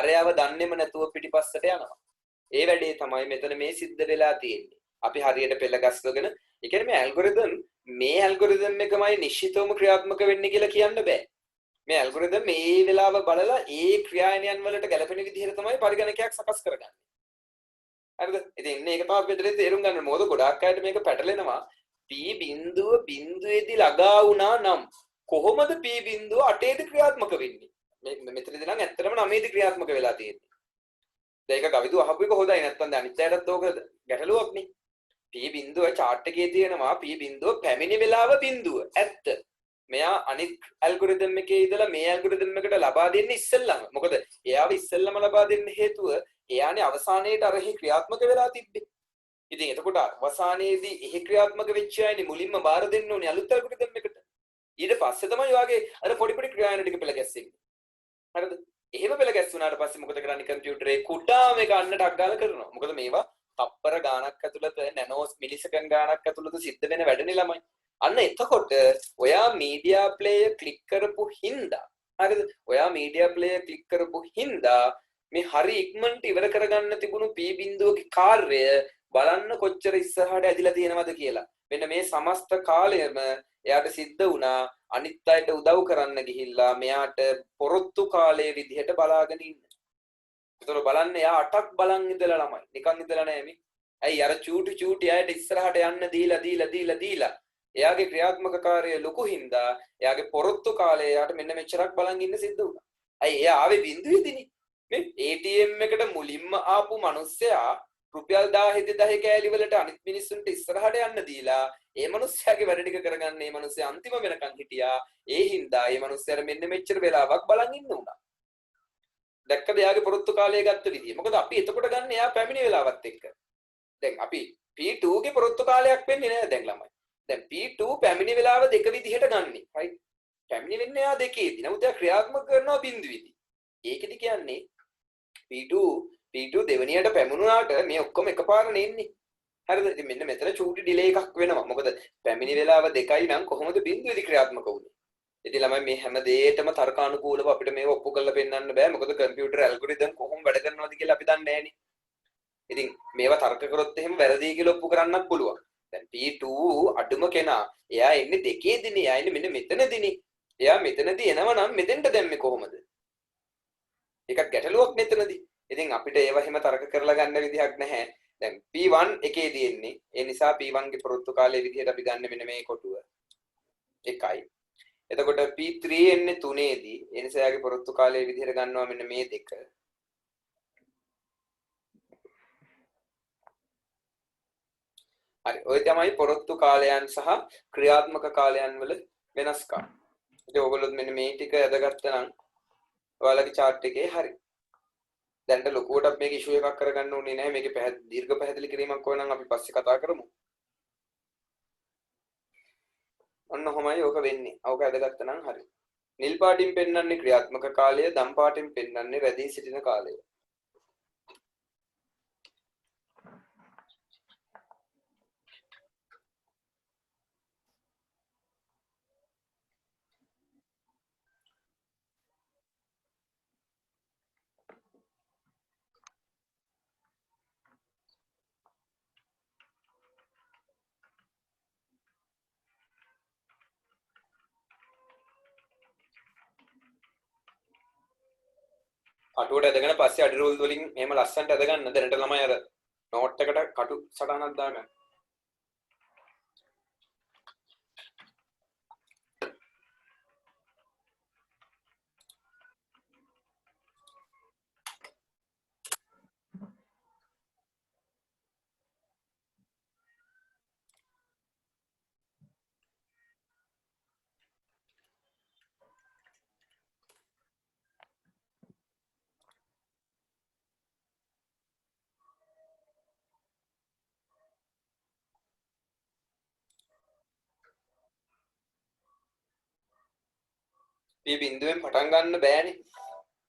අරයව දන්නේම නැතුව පිටිපස්සට යනවා. ඒ වැඩේ තමයි මෙතන මේ සිද්ධ වෙලා තියෙන්නේ. අපි හරියට පෙළ ගස්වගෙන ඒ කියන්නේ මේ ඇල්ගොරිතම් එකමයි නිශ්චිතවම ක්‍රියාත්මක වෙන්නේ කියලා කියන්න බෑ. මේ ඇල්ගොරිතම් මේ වෙලාව බලලා ඒ ක්‍රියායනයන් වලට ගැලපෙන විදිහට තමයි පරිගණකයක් සකස් කරගන්නේ. හරිද? ඉතින් මේක තමයි බෙදලා තේරුම් ගන්න ඕනේ. මොකද ගොඩාක් අයට මේක පැටලෙනවා. P බිඳුවේදී ළඟා වුණා නම් කොහොමද P බිඳුව 8ේදී ක්‍රියාත්මක වෙන්නේ? මෙතනදී නම් ඇත්තටම 9ේදී ක්‍රියාත්මක වෙලා තියෙන්නේ. දැන් ඒක ගවිදු අහපු එක හොඳයි නැත්නම් දැන් අනිත් අයටත් ඕක ගැටලුවක් නේ. P බිඳුව chart එකේ තියෙනවා P බිඳුව පැමිණි වෙලාව බිඳුව. ඇත්ත. මෙයා අනිත් ඇල්ගොරිතම් එකේ ඉඳලා මේ ඇල්ගොරිතම් එකට ලබා දෙන්නේ ඉස්සෙල්ලම. මොකද එයාව ඉස්සෙල්ලම ලබා දෙන්න හේතුව එයානේ අවසානයේට අරහි ක්‍රියාත්මක වෙලා තිබ්බේ. ඉතින් එතකොට අවසානයේදී එහි ක්‍රියාත්මක වෙච්ච අයනේ මුලින්ම බාර දෙන්න ඕනේ අලුත් ඇල්ගොරිතම් එකට. ඊට පස්සේ තමයි ඔයාගේ අර පොඩි ක්‍රියායන ටික පෙළ ගැස්සෙන්නේ. හරිද? එහෙම පෙළ ගැස්සුණාට පස්සේ මොකද කරන්නේ කම්පියුටරේ කුටාම එක අන්නට අග්ගාලා කරනවා. මොකද මේවා තප්පර ගාණක් ඇතුළත නැනෝස් මිලිසෙකන්ඩ් ගාණක් ඇතුළත සිද්ධ වෙන වැඩනේ ළමයි. අන්න එතකොට ඔයා මීඩියා ප්ලේයර් ක්ලික් කරපු හින්දා හරිද? ඔයා මීඩියා ප්ලේයර් ක්ලික් කරපු හින්දා මේ හරි ඉක්මනට ඉවර කරගන්න තිබුණු P බිඳුවගේ කාර්යය බලන්න කොච්චර ඉස්සරහට ඇදිලා තියෙනවද කියලා. මෙන්න මේ සමස්ත කාලයම එයාට සිද්ධ වුණා අනිත් අයට උදව් කරන්න ගිහිල්ලා මෙයාට පොරොත්තු කාලයේ විදිහට බලාගෙන ඉන්න. ඒතර බලන්න එයා 8ක් බලන් ඉඳලා ළමයි. නිකන් ඉඳලා නෑ මේ. ඇයි අර චූටි අයට ඉස්සරහට යන්න දීලා එයාගේ ක්‍රියාත්මක කාර්යය ලොකු හින්දා එයාගේ පොරොත්තු කාලේ එයාට මෙන්න මෙච්චරක් බලන් ඉන්න සිද්ධ වුණා. ඇයි එයා ආවේ බිඳුවේදීනේ. මේ ATM එකට මුලින්ම ආපු මිනිස්සයා රුපියල් 1000 2000 කෑලි වලට අනිත් මිනිස්සුන්ට ඉස්සරහට යන්න දීලා ඒ මිනිස්සයාගේ වැඩ ටික කරගන්න මේ මිනිස්සයා අන්තිම වෙනකන් හිටියා. ඒ හින්දා මේ මිනිස්සයාට මෙන්න මෙච්චර වෙලාවක් බලන් ඉන්න උනා. දැක්කද එයාගේ පොරොත්තු කාලය ගත්ත විදිය. මොකද අපි එතකොට ගන්න එයා පැමිණි වෙලාවත් එක්ක. දැන් අපි P2 ගේ පොරොත්තු කාලයක් වෙන්නේ නැහැ දැන් ළමයි. දැන් P2 පැමිණි වෙලාව දෙක විදිහට ගන්නෙ. right? පැමිණි වෙන්නේ එයා දෙකේදී. නමුත් එයා ක්‍රියාත්මක කරනවා බිඳුවේදී. ඒකෙදි කියන්නේ P2 දෙවෙනියට පැමුණාට මේ ඔක්කොම එකපාරට එන්නේ. හරිද? ඉතින් මෙන්න මෙතන චූටි ඩිලේ එකක් වෙනවා. මොකද පැමිණි වෙලාව දෙකයි නම් කොහොමද බිඳුවේදී ක්‍රියාත්මක වුනේ? ඉතින් ළමයි මේ හැම දෙයකටම තර්කානුකූලව අපිට මේක ඔප්පු කරලා පෙන්නන්න බෑ. මොකද කම්පියුටර් ඇල්ගොරිතම් කොහොම වැඩ කරනවද කියලා අපි දන්නේ නැහැනේ. ඉතින් මේවා තර්ක කරොත් එහෙම වැරදි කියලා ඔප්පු කරන්නත් පුළුවන්. දැන් P2 අඩුම කෙනා එයා එන්නේ දෙකේදීනේ. එයා එන්නේ මෙන්න මෙතනදීනේ. එයා මෙතනදී එනවා නම් මෙතෙන්ට දැම්මේ කොහොමද? ඒකක් ගැටලුවක් මෙතනදී. ඉතින් අපිට ඒව හැම තර්ක කරලා ගන්න විදිහක් නැහැ. දැන් P1 එකේදී එන්නේ. ඒ නිසා P1 ගේ පොරොත්තු කාලයේ විදිහට අපි ගන්න මෙන්න මේ කොටුව. 1යි. එතකොට P3 එන්නේ 3ේදී. ඒ නිසා යාගේ පොරොත්තු කාලයේ විදිහට ගන්නවා මෙන්න මේ දෙක. හරි. ඔය තමයි පොරොත්තු කාලයන් සහ ක්‍රියාත්මක කාලයන් වල වෙනස්කම්. ඉතින් ඔයගොල්ලෝ මෙන්න මේ ටික අදගත්තා නම් ඔයාලගේ chart එකේ හරි. දැන්ට ලොකුවට මේක ඉෂුව එකක් කරගන්න ඕනේ නැහැ. මේකේ දීර්ඝ පැහැදිලි කිරීමක් ඕන නම් අපි පස්සේ කතා කරමු. ඔන්න ඔහොමයි ඕක වෙන්නේ. ඕක ඇදගත්ත නම් හරි. නිල් පාටින් පෙන්වන්නේ ක්‍රියාත්මක කාලය, දම් පාටින් පෙන්වන්නේ රැඳී සිටින කාලය. කටුවට ඇදගෙන පස්සේ අඩි රූල් වලින් එහෙම ලස්සනට ඇදගන්න. දැනට ළමයි අර නෝට් එකට කටු සටහනක් දාගන්න. P බිඳුවෙන් පටන් ගන්න බෑනේ.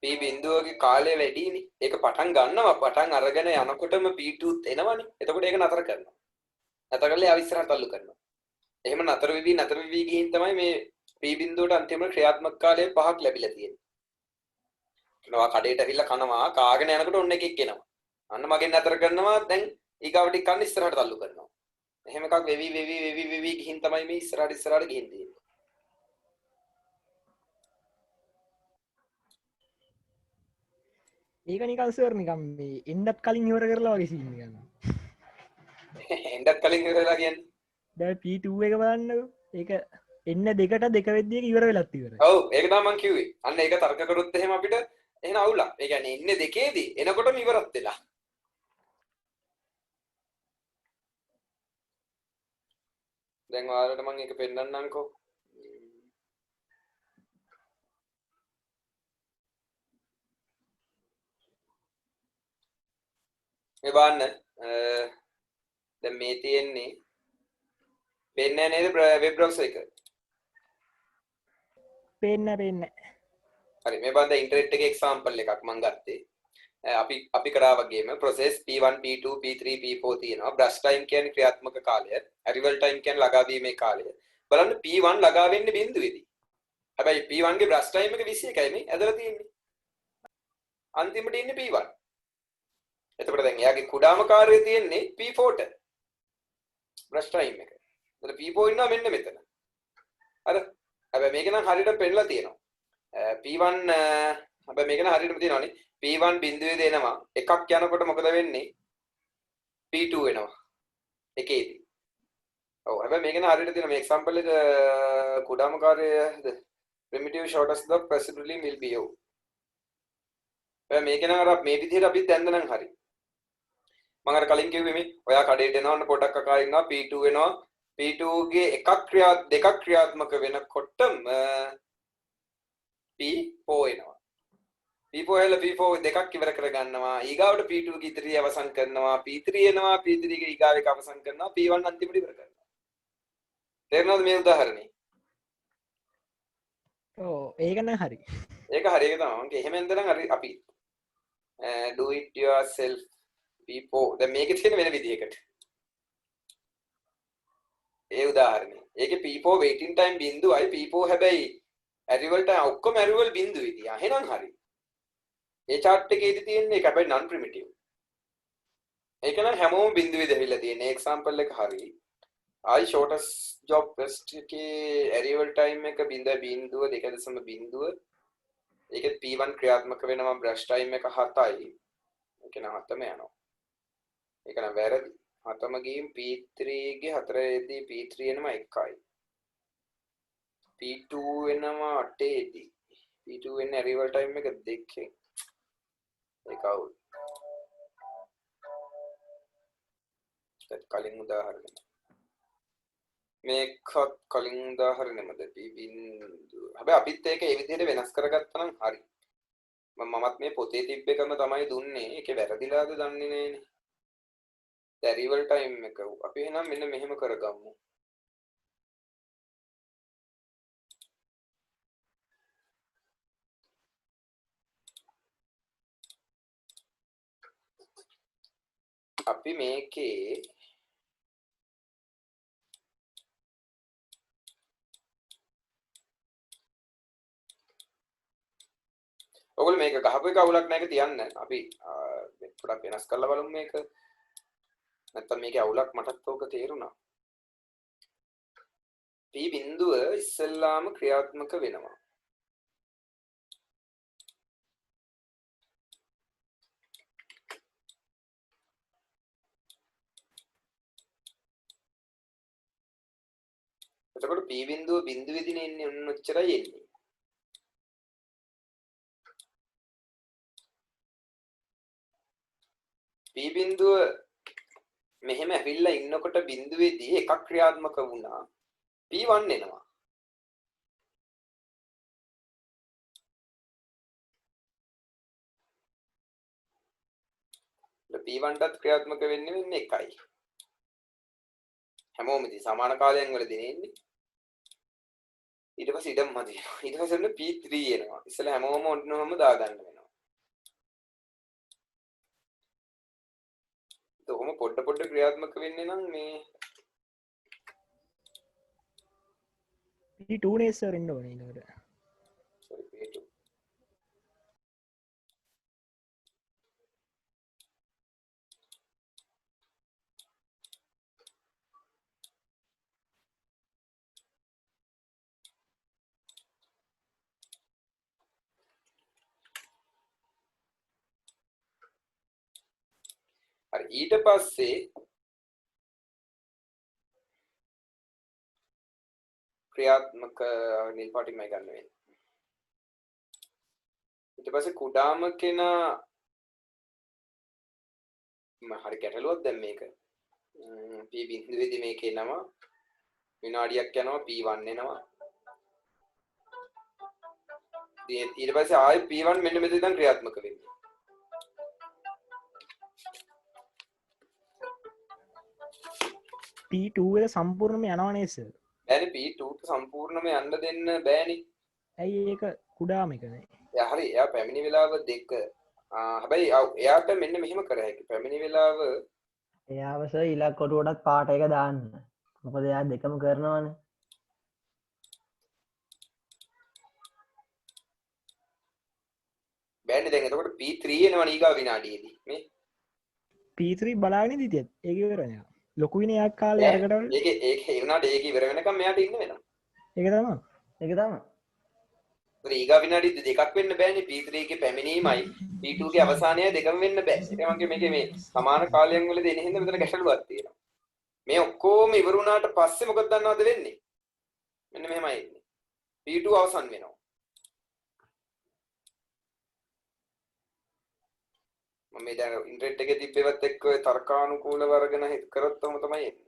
P බිඳුවගේ කාලය වැඩිනේ. ඒක පටන් ගන්නවා. පටන් අරගෙන යනකොටම P2ත් එනවනේ. එතකොට ඒක නතර කරනවා. නතර කරලා ආව ඉස්සරහට අල්ලු කරනවා. එහෙම නතර වෙවි ගිහින් තමයි මේ P බිඳුවට අන්තිම ක්‍රියාත්මක කාලය 5ක් ලැබිලා තියෙන්නේ. එනවා කඩේට ඇවිල්ලා කනවා කාගෙන යනකොට ඔන්න එකෙක් එනවා. අන්න මගෙන් නතර කරනවා දැන් ඊගාවට කන්න ඉස්සරහට අල්ලු කරනවා. එහෙම එකක් වෙවි ගිහින් තමයි මේ ඉස්සරහට ගිහින් තියෙන්නේ. ඒක නිකන් සර් නිකන් මේ එන්නත් කලින් ඉවර කරලා වගේ සීන් එකක්. එන්නත් කලින් ඉවරලා කියන්නේ. දැන් P2 එක බලන්නකෝ. ඒක එන්න දෙකට දෙක වෙද්දී ඉවර වෙලත් ඉවරයි. ඔව් ඒක තමයි මම කිව්වේ. අන්න ඒක තර්ක කරොත් එහෙම අපිට එහෙන අවුලක්. ඒ කියන්නේ ඉන්නේ දෙකේදී එනකොටම ඉවරත් වෙලා. දැන් ඔයාලට මම ඒක පෙන්නන්නම්කෝ. මේ බලන්න දැන් මේ තියෙන්නේ පෙන්නේ නේද වෙබ් බ්‍රවුසර් එක. පේන්න හරි මේ බලන්න ඉන්ටර්නෙට් එකේ එක්සැම්පල් එකක් මම ගත්තේ. අපි කරා වගේම process P1 P2 P3 P4 තියෙනවා. brush time කියන්නේ ක්‍රියාත්මක කාලය. arrival time කියන්නේ ළඟා වීමේ කාලය. බලන්න P1 ළඟා වෙන්නේ බිඳුවේදී. හැබැයි P1 ගේ brush time එක 21යි නේ ඇදලා තියෙන්නේ. අන්තිමට ඉන්නේ P1. එතකොට දැන් එයාගේ කුඩාම කාර්යය තියෙන්නේ P4ට. brush time එක. එතන P4 ඉන්නවා මෙන්න මෙතන. හරි. හැබැයි මේක නම් හරියට පෙන්නලා තියෙනවා. P1 හැබැයි මේක නම් හරියටම තියෙනවානේ. P1 බිඳුවේ දෙනවා. එකක් යනකොට මොකද වෙන්නේ? P2 වෙනවා. එකේදී. ඔව් හැබැයි මේක නම් හරියට තියෙනවා. මේ එක්සැම්පල් එක කුඩාම කාර්යය primitive shortest the procedurally will be you. මේක නම් අර මේ විදිහට අපි දැන්න නම් හරි. මම අර කලින් කිව්වේ මේ ඔයා කඩේට එනවා අන්න පොඩක් කකා ඉන්නවා P2 වෙනවා P2 ගේ දෙකක් ක්‍රියාත්මක වෙනකොටම P4 එනවා P4 හැල P4 දෙකක් ඉවර කර ගන්නවා ඊගාවට P2 ගේ ඉදිරිය අවසන් කරනවා P3 එනවා P3 ගේ ඊගාව එක අවසන් කරනවා P1 අන්තිමට ඉවර කරනවා තේරෙනවද මේ උදාහරණේ ඔව් ඒක නම් හරි ඒක හරි ඒක තමයි මම එහෙම එන්ද නම් හරි අපි do it yourself P4 දැන් මේකේ තියෙන වෙන විදිහකට ඒ උදාහරණේ ඒකේ P4 waiting time බිඳුවයි P4 හැබැයි arrival time ඔක්කොම arrival බිඳුවේදී එහෙනම් හරි ඒ chart එකේදී තියෙන එක හැබැයි non primitive ඒක නම් හැමෝම බිඳුවේ දෙවිලා තියෙන example එක හරි I shortest job best එකේ arrival time එක 0.2 ඒකෙත් P1 ක්‍රියාත්මක වෙනවා brush time එක 7යි ඒක නම් 7ම යනවා ඒක නම් වැරදි 7ම ගිහින් P3 ගේ 4ේදී P3 එනවා 1යි P2 එනවා 8ේදී P2 එන්නේ arrival time එක 2කින් ඒක අවුල් ඒත් කලින් උදාහරණය මේකත් කලින් උදාහරණෙමද P බිඳුව හැබැයි අපිත් ඒක ඒ විදිහට වෙනස් කරගත්තා නම් හරි මමත් මේ පොතේ තිබ්බ එකම තමයි දුන්නේ ඒකේ වැරදිලාද දන්නේ නැහනේ arrival time එක අපි එහෙනම් මෙන්න මෙහෙම කරගමු අපි මේකේ ඔයගොල්ලෝ මේක ගහපු එක අවුලක් නැහැ ඒක තියන්න. අපි පොඩක් වෙනස් කරලා බලමු මේක. නැත්තම් මේකේ අවුලක් මටත් ඕක තේරුණා. P බිඳුව ඉස්සෙල්ලාම ක්‍රියාත්මක වෙනවා. එතකොට P බිඳුව බිඳුවේදී එන්නේ ඔන්න ඔච්චරයි එන්නේ. P බිඳුව මෙහෙම ඇවිල්ලා ඉන්නකොට බිඳුවේදී එකක් ක්‍රියාත්මක වුණා. P1 එනවා. P1ටත් ක්‍රියාත්මක වෙන්නේ එකයි. හැමෝම ඉතින් සමාන කාලයන් වලදී එන්නේ. ඊට පස්සේ ඉඩම් මදි වෙනවා. ඊට පස්සේ ඔන්න P3 එනවා. ඉස්සෙල්ලා හැමෝම ඔන්නෝම දාගන්න වෙනවා. කොහොම පොඩ ක්‍රියාත්මක වෙන්නේ නම් මේ P2 නේ සර් ඉන්න ඕනේ ඊළඟට. sorry P2 හරි ඊට පස්සේ ක්‍රියාත්මක නිල් පාටින්මයි ගන්න වෙන්නේ. ඊට පස්සේ කුඩාම කෙනා හරි ගැටලුවක් දැන් මේක. P බිඳුවේදී මේක එනවා. විනාඩියක් යනවා P1 එනවා. ඊට පස්සේ ආයෙ P1 මෙන්න මෙතන ඉඳන් ක්‍රියාත්මක වෙන්නේ. P2 එක සම්පූර්ණයෙන්ම යනවා නේද සර්? බෑනේ P2ට සම්පූර්ණයෙන්ම යන්න දෙන්න බෑනේ. ඇයි ඒක කුඩාම එකනේ? එයා හරි එයා පැමිණි වෙලාව 2. හැබැයි එයාට මෙන්න මෙහෙම කර හැකියි. පැමිණි වෙලාව එයාව සර් ඊළඟ කොටුවටත් පාට එක දාන්න. මොකද එයා දෙකම කරනවානේ. බෑනේ දැන් එතකොට P3 එනවා ඊගා විනාඩියේදී. මේ P3 බලාගෙන ඉඳියත් ඒක ඉවරයි. ලොකු විනේ යක් කාලේ අරකට ඒක ඒ වුණාට ඒක ඉවර වෙනකම් මෙයාට ඉන්න වෙනවා. ඒක තමයි. ඒක තමයි. ඒතර ඊගා විනාඩි දෙකක් වෙන්න බෑනේ P3 එකේ පැමිණීමයි P2 ගේ අවසානයයි දෙකම වෙන්න බෑ. ඒක මගේ මේකේ මේ සමාන කාලයන් වලදී එන හින්දා මෙතන ගැටලුවක් තියෙනවා. මේ ඔක්කොම ඉවර වුණාට පස්සේ මොකද දන්නවද වෙන්නේ? මෙන්න මෙහෙමයි එන්නේ. P2 අවසන් වෙනවා. මම මේ දැන් ඉන්ටර්නෙට් එකේ තිබ්බේවත් එක්ක ඔය තර්කානුකූලව අරගෙන හිත කරොත් තමයි එන්නේ.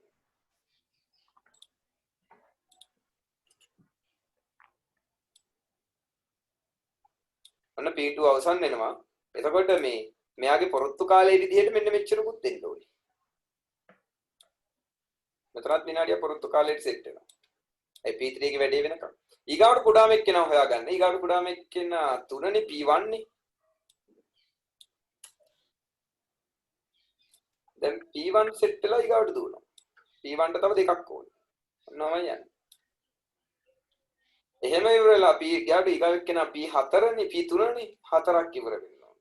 ඔන්න P2 අවසන් වෙනවා. එතකොට මේ මෙයාගේ පොරොත්තු කාලයේ විදිහට මෙන්න මෙච්චරකුත් දෙන්න ඕනේ. මෙතරත් විනාඩිය පොරොත්තු කාලයට සෙට් වෙනවා. ඒ P3 එකේ වැඩේ වෙනකම්. ඊගාවට කුඩාම එක්කෙනා හොයාගන්න. ඊගාවට කුඩාම එක්කෙනා 3නේ P1 නේ. දැන් P1 සෙට් වෙලා ඊගාවට දුවනවා. P1ට තව දෙකක් ඕනේ. ඔන්නම යන්නේ. එහෙම ඉවරලා P ඊගාට ඊගාව එක්කෙනා P4නේ P3නේ 4ක් ඉවර වෙනවා.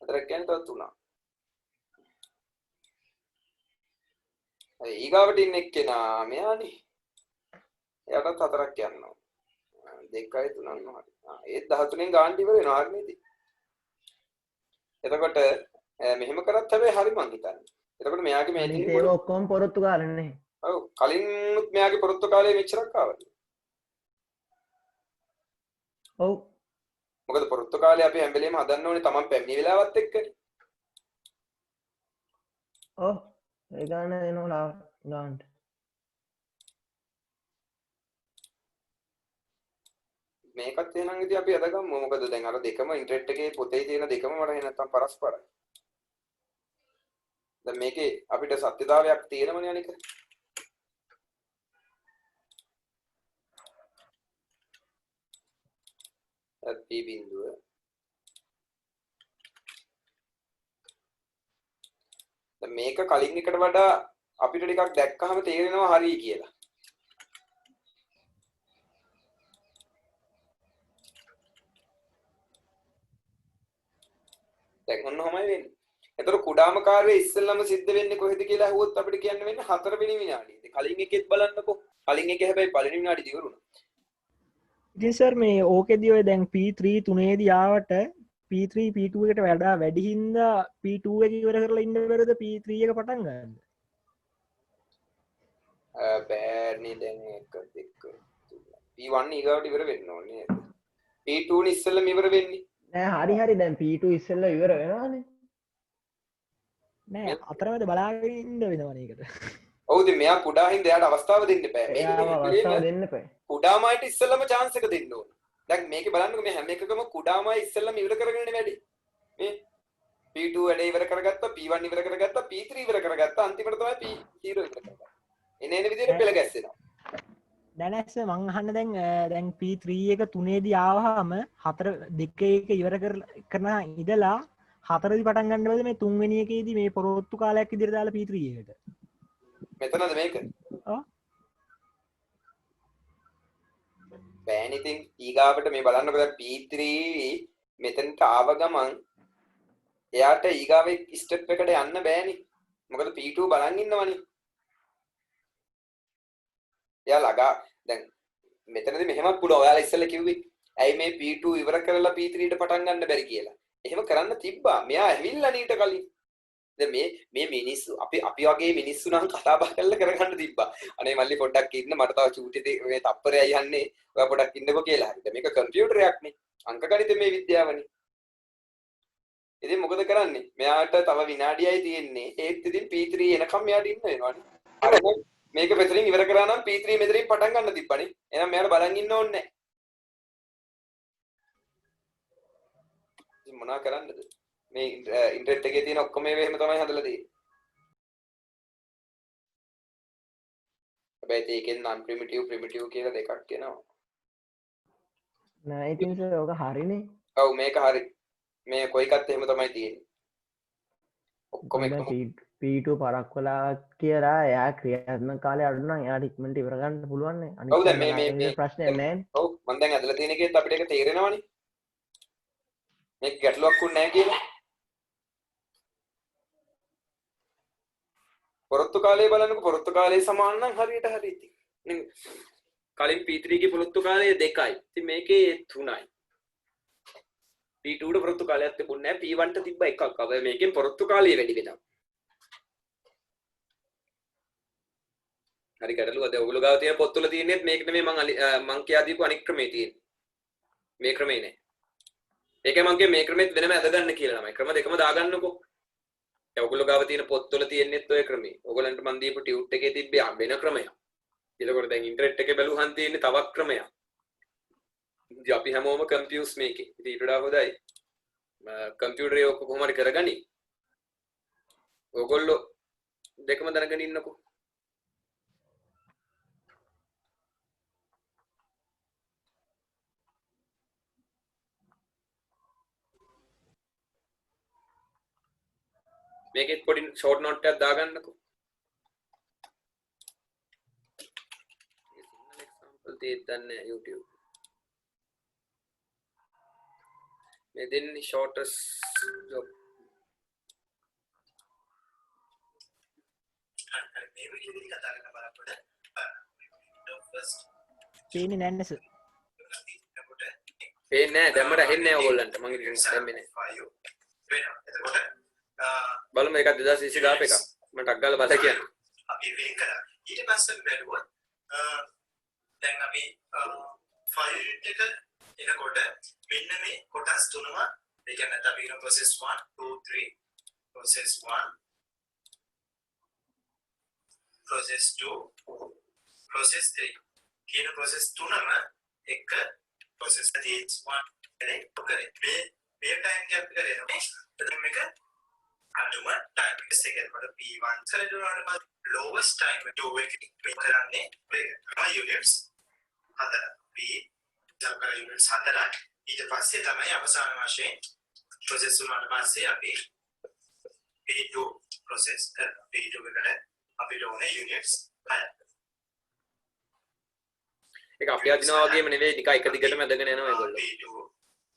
4ක් කියන්නේ තව 3ක්. හරි ඊගාවට ඉන්න එක්කෙනා මෙයානේ. එයාටත් 4ක් යනවා. 2යි 3යි හරි. ඒත් 13න් ගාන්න ඉවර වෙනවා හරි නේද? එතකොට මෙහෙම කරත් හැබැයි හරි මං හිතන්නේ. එතකොට මෙයාගේ මේ ඒක ඔක්කොම පොරොත්තු කාලනේ. ඔව් කලින් මෙයාගේ පොරොත්තු කාලේ මෙච්චරක් ආවද? ඔව්. මොකද පොරොත්තු කාලේ අපි හැම වෙලේම හදන්න ඕනේ තමන් පැමිණි වෙලාවත් එක්කනේ. ඔව්. ඒ ගාන එනවා ගානට. මේකත් එහෙනම් ඉතින් අපි අදගමු. මොකද දැන් අර දෙකම ඉන්ටර්නෙට් එකේ පොතේ තියෙන දෙකම මට නැත්තම් පරස්පරයි. දැන් මේකේ අපිට සත්‍යතාවයක් තියෙනවනේ අනික. P බිඳුව මේක කලින් එකට වඩා අපිට ටිකක් දැක්කහම තේරෙනවා හරියි කියලා. දැන් ඔන්න ඔහමයි වෙන්නේ. එතකොට කුඩාම කාර්යය ඉස්සෙල්ලම සිද්ධ වෙන්නේ කොහෙද කියලා අහුවොත් අපිට කියන්න වෙන්නේ 4 වෙනි විනාඩියේදී. කලින් එකෙත් බලන්නකෝ. කලින් එකේ හැබැයි පළවෙනි විනාඩියේදී ඉවරුණා. ඉතින් සර් මේ ඕකෙදී ඔය දැන් P3 තුනේදී ආවට P3 P2 එකට වඩා වැඩි හින්දා P2 එක ඉවර කරලා ඉන්න බැරිද P3 එක පටන් ගන්න? බෑනේ දැන් 1 2 P1 ඊගාවට ඉවර වෙන්න ඕනේ නේද? P2 නේ ඉස්සෙල්ලම ඉවර වෙන්නේ. නෑ හරි දැන් P2 ඉස්සෙල්ලා ඉවර වෙනවානේ. නෑ අතරමැද බලාගෙන ඉන්න වෙනවනේ ඒකට. ඔව් ඉතින් මෙයා කුඩා හින්දා එයාට අවස්ථාව දෙන්න බෑ. එයාව අවස්ථාව දෙන්න එපා. කුඩාමයිට ඉස්සෙල්ලම chance එක දෙන්න ඕනේ. දැන් මේකේ බලන්නකෝ මේ හැම එකකම කුඩාමයි ඉස්සෙල්ලම ඉවර කරගෙන වැඩි. මේ P2 වැඩේ ඉවර කරගත්තා, P1 ඉවර කරගත්තා, P3 ඉවර කරගත්තා, අන්තිමට තමයි P0 ඉවර කරගත්තා. එන විදිහට පෙළ ගැස්සෙනවා. දැනැස්ස මං අහන්න දැන් P3 එක තුනේදී ආවහම 4 2 එක ඉවර කරන ඉඳලා 4 දී පටන් ගන්න බැලුවද මේ 3 වෙනි එකේදී මේ පොරොත්තු කාලයක් විදිහට දාලා P3 එකට. මෙතනද මේක? ඔව්. බෑනේ ඉතින් ඊගාවට මේ බලන්නකෝ දැන් P3 මෙතනට ආව ගමන් එයාට ඊගාවේ ස්ටෙප් එකට යන්න බෑනේ. මොකද P2 බලන් ඉන්නවනේ. එයා ළඟා දැන් මෙතනදී මෙහෙමත් පුළුවන්. ඔයාලා ඉස්සෙල්ලා කිව්වේ ඇයි මේ P2 ඉවර කරලා P3ට පටන් ගන්න බැරි කියලා. එහෙම කරන්න තිබ්බා. මෙයා ඇවිල්ලා නීට කලින්. දැන් මේ මිනිස්සු අපි වගේ මිනිස්සු නම් කතා බහ කරලා කරගන්න තිබ්බා. අනේ මල්ලි පොඩ්ඩක් ඉන්න මට තව චූටි මේ තප්පරයයි යන්නේ. ඔයා පොඩ්ඩක් ඉන්නකෝ කියලා. හරිද? මේක කම්පියුටරයක් නේ. අංක ගණිතමේ විද්‍යාවනේ. ඉතින් මොකද කරන්නේ? මෙයාට තව විනාඩියයි තියෙන්නේ. ඒත් ඉතින් P3 එනකම් මෙයාට ඉන්න වෙනවනේ. අර මේක මෙතනින් ඉවර කරා නම් P3 මෙතනින් පටන් ගන්න තිබ්බනේ. එහෙනම් මෙයාට බලන් ඉන්න ඕනේ නැහැ. ඉතින් මොනා කරන්නද? මේ ඉන්ටර්නෙට් එකේ තියෙන ඔක්කොම ඒවා එහෙම තමයි හදලා තියෙන්නේ. හැබැයි ඒකෙන් නම් ප්‍රිමිටිව් කියලා දෙකක් එනවා. නෑ ඉතින් සර් ඔක හරිනේ. ඔව් මේක හරි. මේ කොයි එකත් එහෙම තමයි තියෙන්නේ. ඔක්කොම එකම P2 පරක් වෙලා කියලා එයා ක්‍රියාත්මක කාලේ අඩු නම් එයාට ඉක්මනට ඉවර ගන්න පුළුවන් නේ. ඔව් දැන් මේ ප්‍රශ්නයක් නෑනේ. ඔව් මම දැන් ඇදලා තියෙන එකේත් අපිට ඒක තේරෙනවනේ. මේක ගැටලුවක් උන්නේ නැහැ කියලා. පොරොත්තු කාලය බලන්නකො පොරොත්තු කාලය සමාන නම් හරියට හරි ඉතින්. කලින් P3 ගේ පොරොත්තු කාලය 2යි. ඉතින් මේකේ 3යි. P2 ට පොරොත්තු කාලයක් තිබුණේ නැහැ. P1 ට තිබ්බ එකක්. අපේ මේකෙන් පොරොත්තු කාලය වැඩි වෙනවා. හරි ගැටලුවද? ඔයගොල්ලෝ ගාව තියෙන පොත්වල තියෙන්නේ මේක නෙමෙයි මං කියා දීපු අනික් ක්‍රමේ තියෙන්නේ. මේ ක්‍රමේ නෑ. ඒකයි මං කිය මේ ක්‍රමෙත් වෙනම ඇද ගන්න කියලා ළමයි. ක්‍රම දෙකම දාගන්නකෝ. ඔයගොල්ලෝ ගාව තියෙන පොත්වල තියෙන්නේත් ඔය ක්‍රමේ. ඔයගොල්ලන්ට මන් දීපු ටියුට් එකේ තිබ්බේ වෙන ක්‍රමයක්. ඊළඟට දැන් ඉන්ටර්නෙට් එකේ බැලුවහන් තියෙන්නේ තවත් ක්‍රමයක්. ඉතින් අපි හැමෝම කන්ෆියුස් මේකේ. ඉතින් ඊට වඩා හොඳයි. කම්පියුටරේ ඔක කොහොම හරි කරගනි. ඔයගොල්ලෝ දෙකම දැනගෙන ඉන්නකෝ. මේකෙත් පොඩි ෂෝට් නෝට් එකක් දාගන්නකෝ. සිංහල එක්සැම්පල් තියෙන්නේ YouTube. මේ දෙන්නේ shortest job. පේන්නේ නැහැ නේද? පේන්නේ නැහැ. දැම්මට ඇහෙන්නේ නැහැ ඔයගොල්ලන්ට. මම ඉතින් දැම්මේ නැහැ. බලමු මේක 2020 දාප එකක්. මට ටක් ගාලා බලලා කියන්න. අපි වෙන් කරා. ඊට පස්සේ බැලුවොත් දැන් අපි ෆයිල් එක එනකොට මෙන්න මේ කොටස් තුනම ඒ කියන්නේ අපි කියන process 1 2 3 process 1 process 2 process 3 කියන process තුනම එක process 1 එකේ කරේ මේ time gap එක දෙනවා එතන මේක අඳුම time එක කොට P1 සරලවම lowest time to wake මේ කරන්නේ මේ units හතර P ජාකර units හතරයි ඊට පස්සේ තමයි අවසාන වශයෙන් process වුණාට පස්සේ අපි P2 process P2 එකට අපිට ඕනේ units 6ක්. ඒක අපි අදිනවා වගේම නෙවෙයි නිකන් එක දිගටම ඇදගෙන යනවා ඒගොල්ලෝ. P2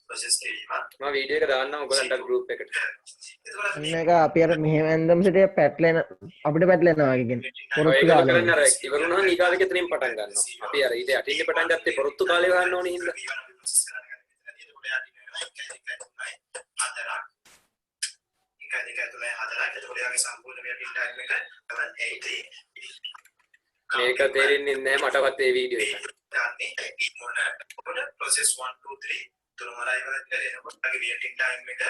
process කිරීම. මම වීඩියෝ එක දාන්නම් ඔයගලන්ට group එකට. එතකොට මේක අපි අර මෙහෙම ඇන්දම් සිටිය පැටලෙන අපිට පැටලෙනවා වගේ කියන්නේ. පොරොත්තු ඒගොල්ලෝ කාලේ. කරන්නේ අර ඉවරුණාම ඊගාවෙක එතනින් පටන් ගන්නවා. අපි අර ඊට යටින් පටන් ගත්තේ පොරොත්තු කාලේ ගන්න ඕනේ හින්දා. මේක තේරෙන්නේ නැහැ මටවත් ඒ වීඩියෝ එක. process 1 2 3 තුනම ඉවරයි කියලා එනකොට අගේ waiting time එක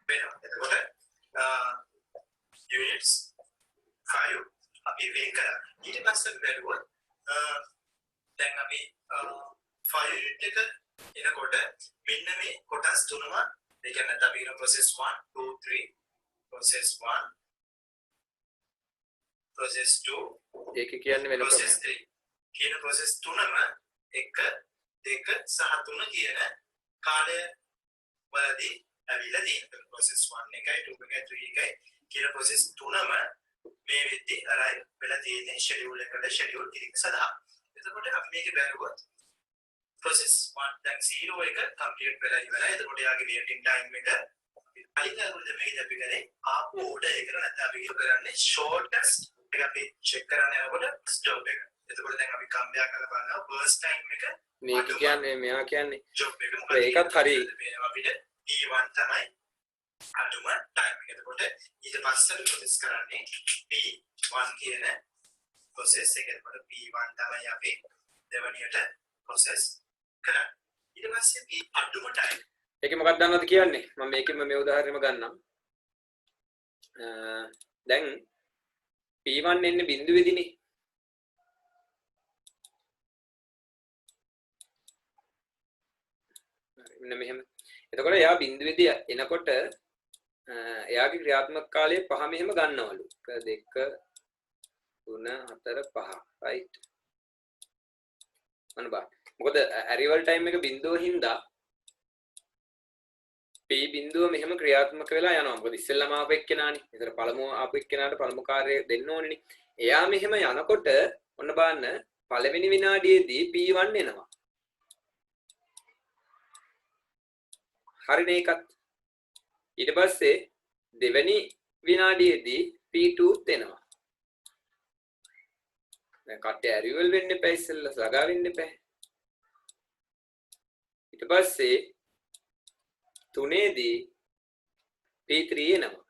වෙනවා. එතකොට units 5 අපි වෙන් කරා. ඊට පස්සේ බැලුවොත් දැන් අපි 5 unit එක එනකොට මෙන්න මේ කොටස් තුනම ඒ කියන්නේ අපි කියන process 1 2 3 process 1 process 2 ඒක කියන්නේ වෙන process ක්‍රමයක්. 3 කියන process තුනම 1 2 සහ 3 කියන කාලය වලදී ඇවිල්ලා තියෙනවා. process 1 එකයි 2 එකයි 3 එකයි කියන process තුනම මේ වෙද්දී අරයි වෙලා තියෙන්නේ schedule එකට schedule කිරීම සඳහා. එතකොට අපි මේක බැලුවොත් process 1 දැන් 0 එක complete වෙලා ඉවරයි. එතකොට යාගේ waiting time එක අයින් අරුද මේක අපි කරේ ආපු order එක නැත්නම් අපි කරන්නේ shortest එක අපි check කරන්න යනකොට stop එක. එතකොට දැන් අපි කම්බයක් කරලා බලනවා burst time එක මේක කියන්නේ මෙයා කියන්නේ job එක ඒකත් හරි. අපිට P1 තමයි අඩුම time එක. එතකොට ඊට පස්සේ process කරන්නේ P1 කියන process එක. එතකොට P1 තමයි අපි දෙවනියට process කරන්නේ. ඊට පස්සේ P අඩුම time ඒකේ මොකක්ද දන්නවද කියන්නේ? මම මේකෙම මේ උදාහරණෙම ගන්නම්. දැන් P1 එන්නේ බිඳුවේදීනේ. මෙන්න මෙහෙම. එතකොට එයා බිඳුවේදී එනකොට එයාගේ ක්‍රියාත්මක කාලය 5 මෙහෙම ගන්නවලු. 1 2 3 4 5 right. අන්න බලන්න. මොකද ඇරිවල් ටයිම් එක බිඳුව හින්දා P බිඳුව මෙහෙම ක්‍රියාත්මක වෙලා යනවා. මොකද ඉස්සෙල්ලාම ආපු එක්කෙනානේ. ඒතර පළමුව ආපු එක්කෙනාට පළමු කාර්යය දෙන්න ඕනේනේ. එයා මෙහෙම යනකොට ඔන්න බලන්න පළවෙනි විනාඩියේදී P1 එනවා. හරිනේ එකත්. ඊට පස්සේ දෙවෙනි විනාඩියේදී P2ත් එනවා. දැන් කට්ටිය ඇරිවල් වෙන්න එපා ඉස්සෙල්ලා ළඟා වෙන්න එපා. ඊට පස්සේ තුනේදී P3 එනවා.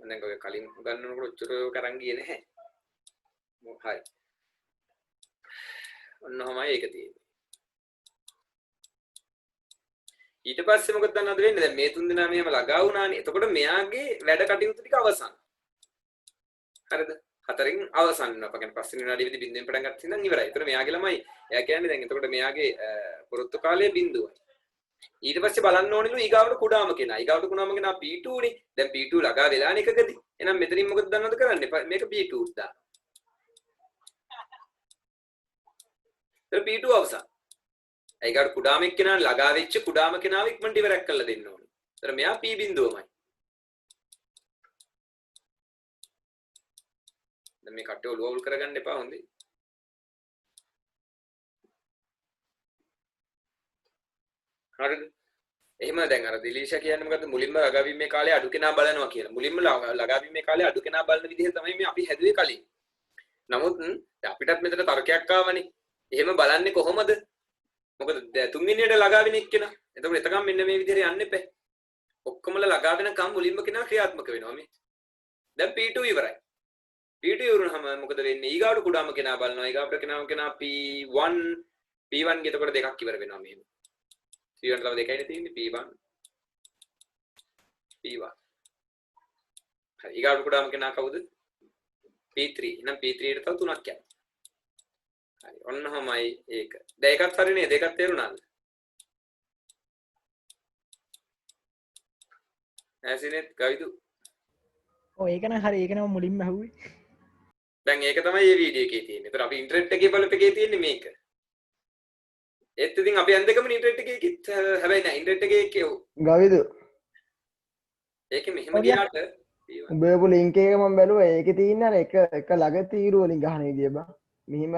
මම ඔය කලින් ගන්නකොට උච්චර කරන් ගියේ නැහැ. හරි. ඔන්නෝමයි ඒක තියෙන්නේ. ඊට පස්සේ මොකද දන්නවද වෙන්නේ? දැන් මේ තුන් දෙනා මෙහෙම ළඟා වුණානේ. එතකොට මෙයාගේ වැඩ කටයුතු ටික අවසන්. හරිද? හතරෙන් අවසන් වෙනවා. අපගෙන පස්වෙනි විනාඩියේදී බින්දුවෙන් පටන් ගත්ත ඉඳන් ඉවරයි. ඒතර මෙයාගේ ළමයි එයා කියන්නේ දැන් එතකොට මෙයාගේ පුරුත්තු කාලයේ බින්දුවයි. ඊට පස්සේ බලන්න ඕනෙලු ඊගාවට කුඩාම කෙනා. ඊගාවට කුඩාම කෙනා P2 නේ. දැන් P2 ළඟා වෙලානේ එකකදී. එහෙනම් මෙතනින් මොකද දන්නවද කරන්නේ? මේක P2 උත් දාන්න. ඒතර P2 අවසන්. ඊගාවට කුඩාම එක්කෙනා ළඟා වෙච්ච කුඩාම කෙනාව ඉක්මනට ඉවරක් කරලා දෙන්න ඕනේ. ඒතර මෙයා P බින්දුවමයි. දැන් මේ කට්ටිය ඔලුව අවුල් කරගන්න එපා හොඳේ. හරිද? එහෙම දැන් අර දිලීෂා කියන්නේ මොකද්ද මුලින්ම ළඟාවීමේ කාලේ අඩු කෙනා බලනවා කියලා. මුලින්ම ළඟාවීමේ කාලේ අඩු කෙනා බලන විදිහ තමයි මේ අපි හැදුවේ කලින්. නමුත් අපිටත් මෙතන තර්කයක් ආවනේ. එහෙම බලන්නේ කොහොමද? මොකද තුන්වෙනියට ළඟා වෙන එක්කෙනා. එතකොට එතකම් මෙන්න මේ විදිහට යන්න එපා. ඔක්කොමල ළඟා වෙනකම් මුලින්ම කෙනා ක්‍රියාත්මක වෙනවා මේ. දැන් P2 ඉවරයි. P2 ඉවරුනහම මොකද වෙන්නේ? ඊගාවට කුඩාම කෙනා බලනවා. ඊගාවට කෙනා P1 P1 ගේ එතකොට දෙකක් ඉවර වෙනවා මෙහෙම. P1 තව දෙකයිනේ තියෙන්නේ P1 P1. හරි ඊගාවට කුඩාම කෙනා කවුද? P3. එහෙනම් P3 ට තව තුනක් යනවා. හරි ඔන්නමයි ඒක. දැන් ඒකත් හරි නේද? ඒකත් තේරුණාද? ඇසිනෙත් ගවිදු. ඔව් ඒක නම් හරි. ඒක නම් මුලින්ම ඇහුවේ. දැන් ඒක තමයි මේ වීඩියෝ එකේ තියෙන්නේ. ඒතර අපි ඉන්ටර්නෙට් එකේ බලපෑකේ තියෙන්නේ මේක. ඒත් ඉතින් අපි අන්දකම ඉන්ටර්නෙට් එකේ කිත් හැබැයි නෑ ඉන්ටර්නෙට් එකේ ගවිදු ඒකේ මෙහෙම ගියාට උඹේපු ලින්ක් එක මම බැලුවා ඒකේ තියෙන අර එක ළඟ තීරුව වලින් ගහන විදිය බා මෙහිම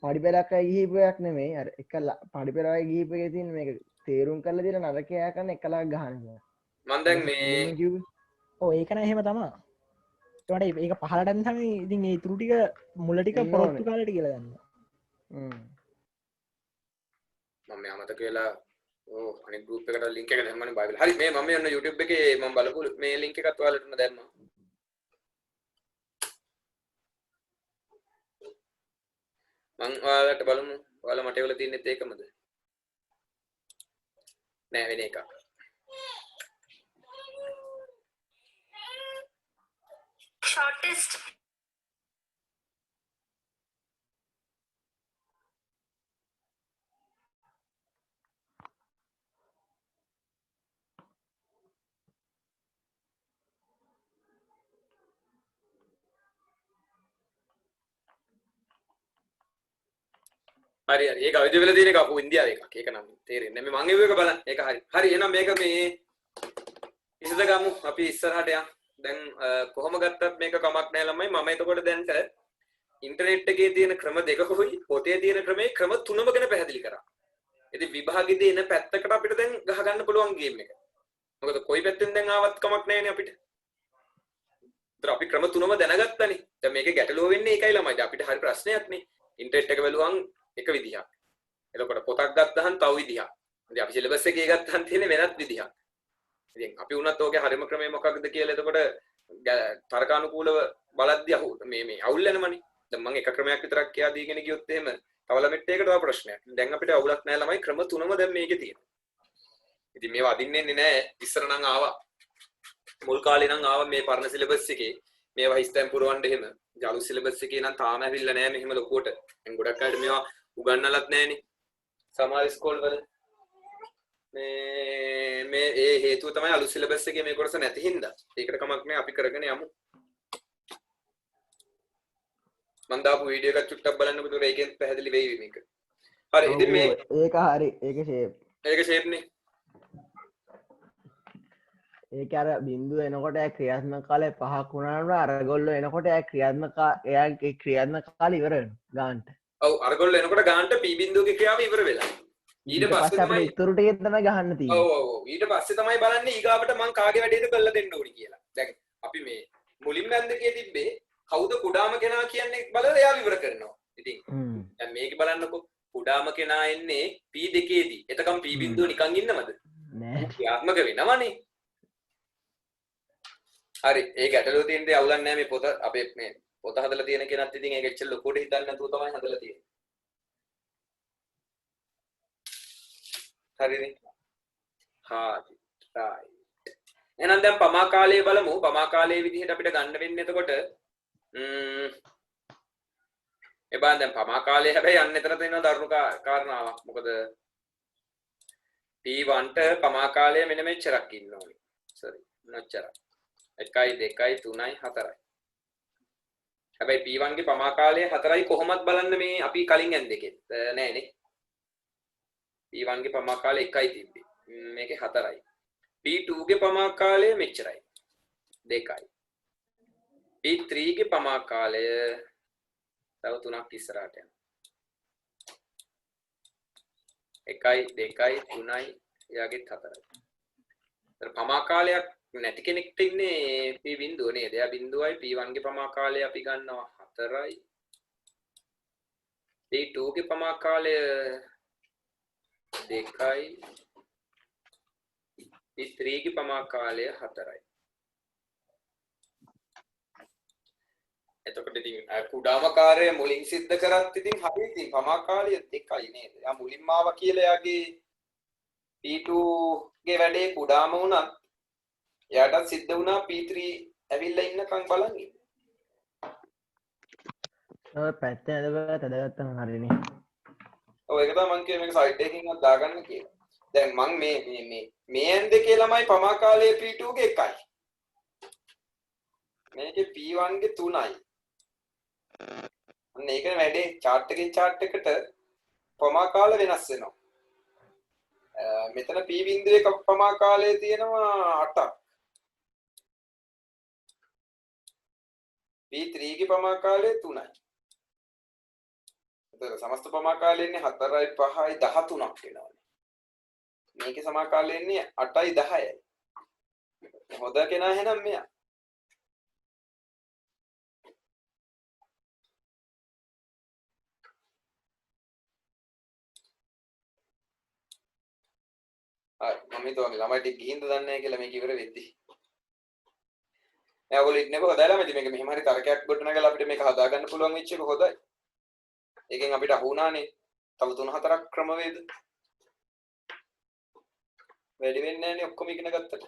පඩිපෙරක් අය ගිහිපයක් නෙමෙයි අර එක පඩිපෙරයි ගිහිපකේ තියෙන මේක තේරුම් කරලා දෙන නරකයා කරන එක ළඟ ගහන එක මම දැන් මේ ඕ ඒකන එහෙම තමා ට ඒක පහලටන් තමයි ඉතින් ඒ තුරු ටික මුල ටික එන්න පොරොත්තු ඕනේ. කාලට කියලගන්න මම අමතක වෙලා ඕ අනිත් ගෲප් එකට ලින්ක් එක දැම්මනේ බයිබල් හරි මේ මම යන්න YouTube එකේ මම බලපු මේ ලින්ක් එකත් ඔයාලටම දැම්මා මං ඔයාලට බලමු ඔයාලා මට ඒවල තියෙනෙත් ඒකමද නෑ වෙන එකක් shortest හරි හරි ඒක අවිද වෙලා තියෙන එක අපු ඉන්දියාවේ එකක් ඒක නම් තේරෙන්නේ නැහැ මම ඒක බලන්න ඒක හරි හරි එහෙනම් මේක මේ ඉස්සද ගමු අපි ඉස්සරහට යමු දැන් කොහොම ගත්තත් මේක කමක් නැහැ ළමයි මම එතකොට දැන්ට ඉන්ටර්නෙට් එකේ තියෙන ක්‍රම දෙකකුයි පොතේ තියෙන ක්‍රමේ ක්‍රම තුනම ගැන පැහැදිලි කරා ඉතින් විභාගෙදී එන පැත්තකට අපිට දැන් ගහ ගන්න පුළුවන් ගේම් එක මොකද කොයි පැත්තෙන් දැන් ආවත් කමක් නැහැනේ අපිට ඒතර අපි ක්‍රම තුනම දැනගත්තානේ දැන් මේකේ ගැටලුව වෙන්නේ ඒකයි ළමයි දැන් අපිට හරි ප්‍රශ්නයක් නේ ඉන්ටර්නෙට් එක බැලුවම් එක විදිහක්. එතකොට පොතක් ගත්තහන් තව විදිහක්. ඉතින් අපි සිලබස් එකේ ගත්තහන් තියෙන්නේ වෙනත් විදිහක්. ඉතින් අපි උනත් ඕකේ හරිම ක්‍රමය මොකක්ද කියලා එතකොට තර්කානුකූලව බලද්දී මේ අවුල් වෙනමනේ. දැන් මම එක ක්‍රමයක් විතරක් කියා දීගෙන ගියොත් එහෙම තව ළමෙක්ට ඒකට තව ප්‍රශ්නයක්. දැන් අපිට අවුලක් නැහැ ළමයි ක්‍රම තුනම දැන් මේකේ තියෙනවා. ඉතින් මේවා අදින්නේ නැහැ. ඉස්සර නම් ආවා. මුල් කාලේ නම් ආවා මේ පරණ සිලබස් එකේ. මේවා හිස්තැන් පුරවන්න එහෙම. ජලු සිලබස් එකේ නම් තාම ඇවිල්ලා නැහැ මෙහෙම ලොකුවට. දැන් ගොඩක් අයට මේවා උගන්නලත් නැහනේ සමහර ස්කෝල් වල මේ ඒ හේතුව තමයි අලුත් සිලබස් එකේ මේ කොටස නැති හින්දා ඒකට කමක් නැහැ අපි කරගෙන යමු මම දාපු වීඩියෝ එකක් චුට්ටක් බලන්නකෝ ඒතකොට ඒකෙන් පැහැදිලි වෙයි මේක හරි ඉතින් මේ ඒක හරි ඒක ෂේප් නේ ඒක අර බින්දුව එනකොට ක්‍රියාත්මක කාලය 5ක් වුණාම අරගොල්ලෝ එනකොට එයාගේ ක්‍රියාත්මක කාලය ඉවර වෙනවා ගාන්ට ඔව් අරගොල්ලෝ එනකොට ගාන්ට P බිඳුවගේ ක්‍රියාව ඉවර වෙලා ඊට පස්සේ තමයි ඉතුරු ටික තමයි ගහන්න තියෙන්නේ ඔව් ඊට පස්සේ තමයි බලන්නේ ඊගාවට මං කාගේ වැඩේද කරලා දෙන්න ඕනි කියලා දැන් අපි මේ මුලින්ම ඇන්දකේ තිබ්බේ කවුද කුඩාම කෙනා කියන්නේ බලලා එයා විවර කරනවා ඉතින් දැන් මේක බලන්නකෝ කුඩාම කෙනා එන්නේ P2 දී එතකම් P බිඳුව නිකන් ඉන්නවද නෑ ක්‍රියාත්මක වෙනවනේ හරි ඒ ගැටලුව තියෙන දේ අවුලක් නෑ මේ පොත අපේ මේ පොත හදලා තියෙන කෙනත් ඉතින් ඒක එච්චර ලොකුවට හිතන්නේ නැතුව තමයි හදලා තියෙන්නේ. හරිනේ. හරි. right. එහෙනම් දැන් පමා කාලයේ බලමු. පමා කාලයේ විදිහට අපිට ගන්න වෙන්නේ එතකොට එබන් දැන් පමා කාලයේ හැබැයි යන්න එතන තියෙන දරුණු කාරණාවක්. මොකද P1ට පමා කාලයේ මෙන්න මෙච්චරක් ඉන්න ඕනේ. sorry. නොච්චරක්. 1 2 3 4යි. හැබැයි P1 ගේ පමා කාලය 4යි කොහොමත් බලන්න මේ අපි කලින් යන් දෙකෙත් නෑනේ P1 ගේ පමා කාලය 1යි තිබ්බේ මේකේ 4යි P2 ගේ පමා කාලය මෙච්චරයි 2යි P3 ගේ පමා කාලය තව 3ක් ඉස්සරහට යනවා 1යි 2යි 3යි එයාගෙත් 4යි ඒතර පමා කාලයක් නැති කෙනෙක්ට ඉන්නේ P බිඳුව නේද? එයා බිඳුවයි P1 ගේ පමා කාලය අපි ගන්නවා 4යි. P2 ගේ පමා කාලය 2යි. P3 ගේ පමා කාලය 4යි. එතකොට ඉතින් කුඩාම කාර්යය මුලින් සිද්ධ කරත් ඉතින් හරි ඉතින් පමා කාලය 2යි නේද? එයා මුලින්ම ආවා කියලා එයාගේ P2 ගේ වැඩේ කුඩාම වුණත් එයාටත් සිද්ධ වුණා P3 ඇවිල්ලා ඉන්නකම් බලන් ඉන්න. ඔය පැත්ත ඇදලා තදගත්තම හරිනේ. ඔව් ඒක තමයි මම කියන්නේ මේක සයිඩ් එකකින්වත් දාගන්න කියලා. දැන් මම මේ end දෙකේ ළමයි පමා කාලයේ P2 ගේ 1යි. මේකේ P1 ගේ 3යි. අන්න ඒකනේ වැඩේ chart එකට පමා කාල වෙනස් වෙනවා. මෙතන p බිඳුවේ පමා කාලය තියෙනවා 8ක්. p3 ගේ පමා කාලය 3යි. එතකොට සමස්ත පමා කාලය ඉන්නේ 4යි 5යි 13ක් වෙනවානේ. මේකේ සමා කාලය ඉන්නේ 8යි 10යි. හොඳ කෙනා එහෙනම් මෙයා. හරි මම හිතුවා ළමයි ටික ගිහින්ද දන්නේ නැහැ කියලා මේක ඉවර වෙද්දි. නෑ ඔයගොල්ලෝ ඉන්නකො හොදයිලා මචං මේක මෙහෙම හරි තරකයක් ගොඩනගලා අපිට මේක හදා ගන්න පුළුවන් වෙච්ච එක හොඳයි. ඒකෙන් අපිට අහු වුණානේ තව 3-4ක් ක්‍රමවේද. වැඩි වෙන්නේ නැහැනේ ඔක්කොම ඉගෙන ගත්තට.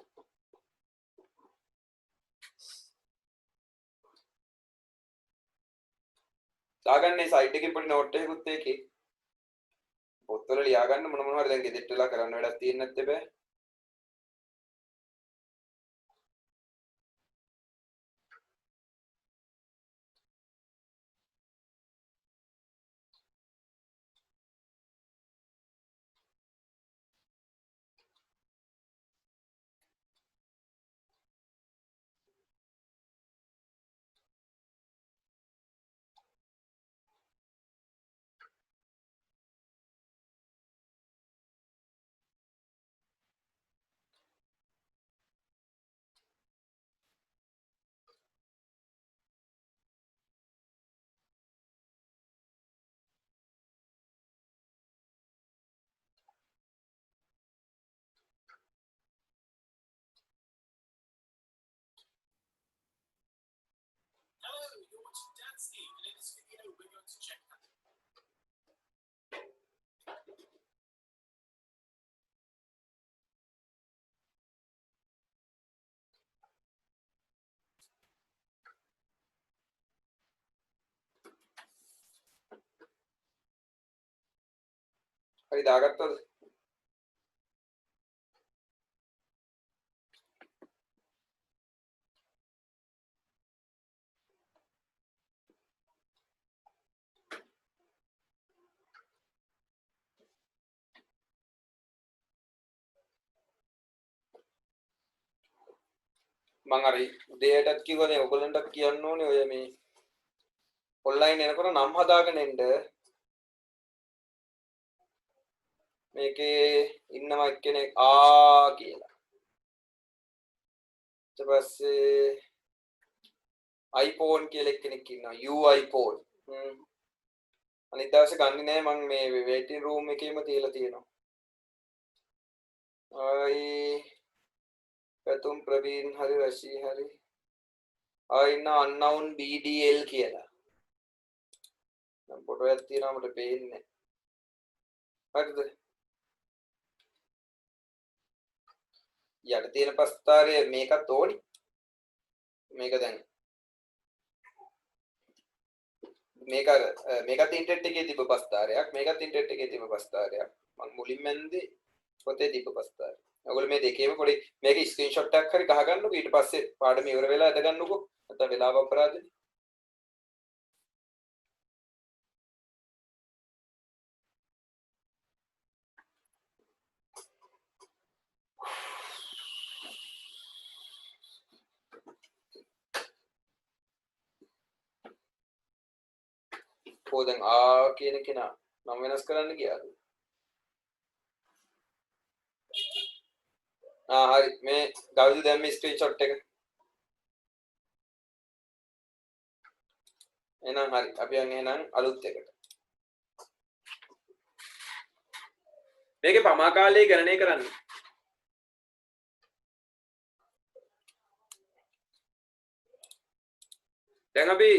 දාගන්නේ සයිට් එකේ පොඩි නෝට් එකකුත් ඒකේ. පොත්වල ලියා ගන්න මොන හරි දැන් ගෙදෙට්ට වෙලා කරන්න වැඩක් තියෙන්නේ නැත්තේ බෑ. හරි දාගත්තද? මම අර උදේටත් කිව්වනේ ඔයගොල්ලන්ටත් කියන්න ඕනේ ඔය මේ ඔන්ලයින් එනකොට නම් හදාගෙන එන්න. මේකේ ඉන්නවා එක්කෙනෙක් කියලා. ඊට පස්සේ iPhone කියලා එක්කෙනෙක් ඉන්නවා iPhone. අනිත් දවසේ ගන්නේ නැහැ මම මේ වේටින් රූම් එකේම තියලා තියෙනවා. පැතුම් ප්‍රවීන් හරි රෂී හරි ඉන්න unknown BDL කියලා. නම් ෆොටෝ එකක් තියෙනවා මට පේන්නේ. හරිද? යට තියෙන ප්‍රස්තාරය මේකත් ඕනි. මේක දැන් මේකත් ඉන්ටර්නෙට් එකේ තිබ්බ ප්‍රස්තාරයක්. මේකත් ඉන්ටර්නෙට් එකේ තිබ්බ ප්‍රස්තාරයක්. මම මුලින්ම ඇන්දේ පොතේ තිබ්බ ප්‍රස්තාරය. ඔයගොල්ලෝ මේ දෙකේම පොඩි මේක ස්ක්‍රීන්ෂොට් එකක් හරි ගහගන්නකෝ. ඊට පස්සේ පාඩම ඉවර වෙලා අද ගන්නකෝ. නැත්නම් වෙලාව අපරාධනේ. දැන් කියන කෙනා නම් වෙනස් කරන්න ගියාද? හරි මේ ගව්ද දැන් මේ ස්ක්‍රීන්ෂොට් එක. එහෙනම් හරි අපි යන් එහෙනම් අලුත් එකට. මේකේ පමා කාලය ගණනය කරන්න. දැන් අපි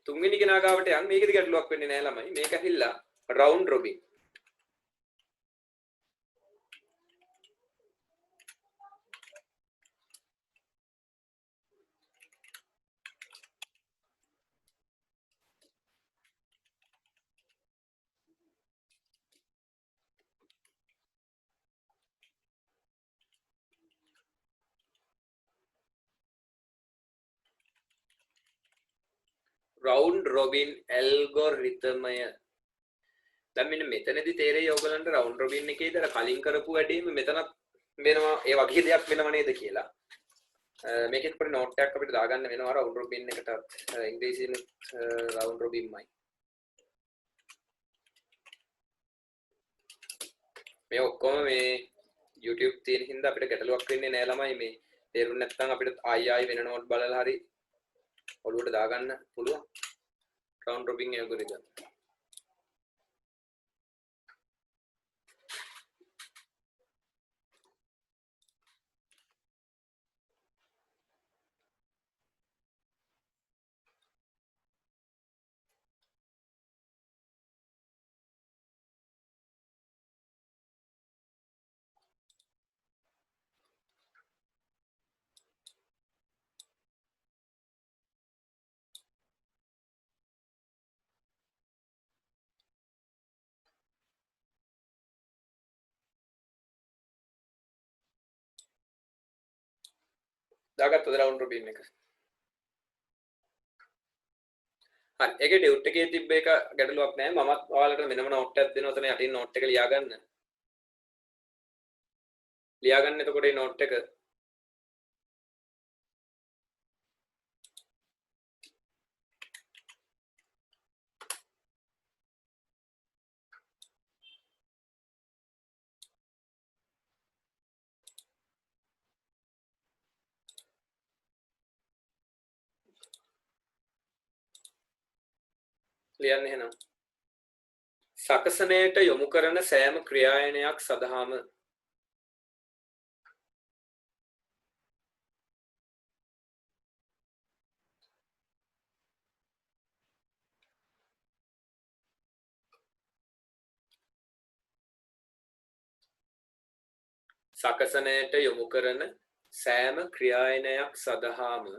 තුන්වෙනි කෙනා ගාවට යන්. මේකෙදි ගැටලුවක් වෙන්නේ නැහැ ළමයි. මේක ඇහිල්ලා රවුන්ඩ් රොබින්. රවුන්ඩ් රොබින් ඇල්ගොරිතමය දැන් මෙන්න මෙතනදී තේරෙයි ඔයගලන්ට රවුන්ඩ් රොබින් එකේදී අර කලින් කරපු වැඩේම මෙතනත් වෙනවා ඒ වගේ දෙයක් වෙනව නේද කියලා. මේකෙත් පොඩි නෝට් එකක් අපිට දාගන්න වෙනවා රවුන්ඩ් රොබින් එකටත් ඉංග්‍රීසියෙන් රවුන්ඩ් රොබින්මයි. මේ ඔක්කොම මේ YouTube තියෙන හින්දා අපිට ගැටලුවක් වෙන්නේ නැහැ ළමයි මේ තේරුම් නැත්නම් අපිට ආයි වෙන නෝට් බලලා හරි ඔළුවට දාගන්න පුළුවන් රවුන්ඩ් රොබින් ඇල්ගොරිතම්. දාගත්තද රවුන්ඩ් රොබින් එක? හරි ඒකේ ඩියුට් එකේ තිබ්බ එක ගැටලුවක් නැහැ. මමත් ඔයාලට මෙන්නම නෝට් එකක් දෙනවා. එතන යටින් නෝට් එක ලියාගන්න. ලියාගන්න එතකොට මේ නෝට් එක ලියන්න එහෙනම්. සකසනයට යොමු කරන සෑම ක්‍රියායනයක් සඳහාම සකසනයට යොමු කරන සෑම ක්‍රියායනයක් සඳහාම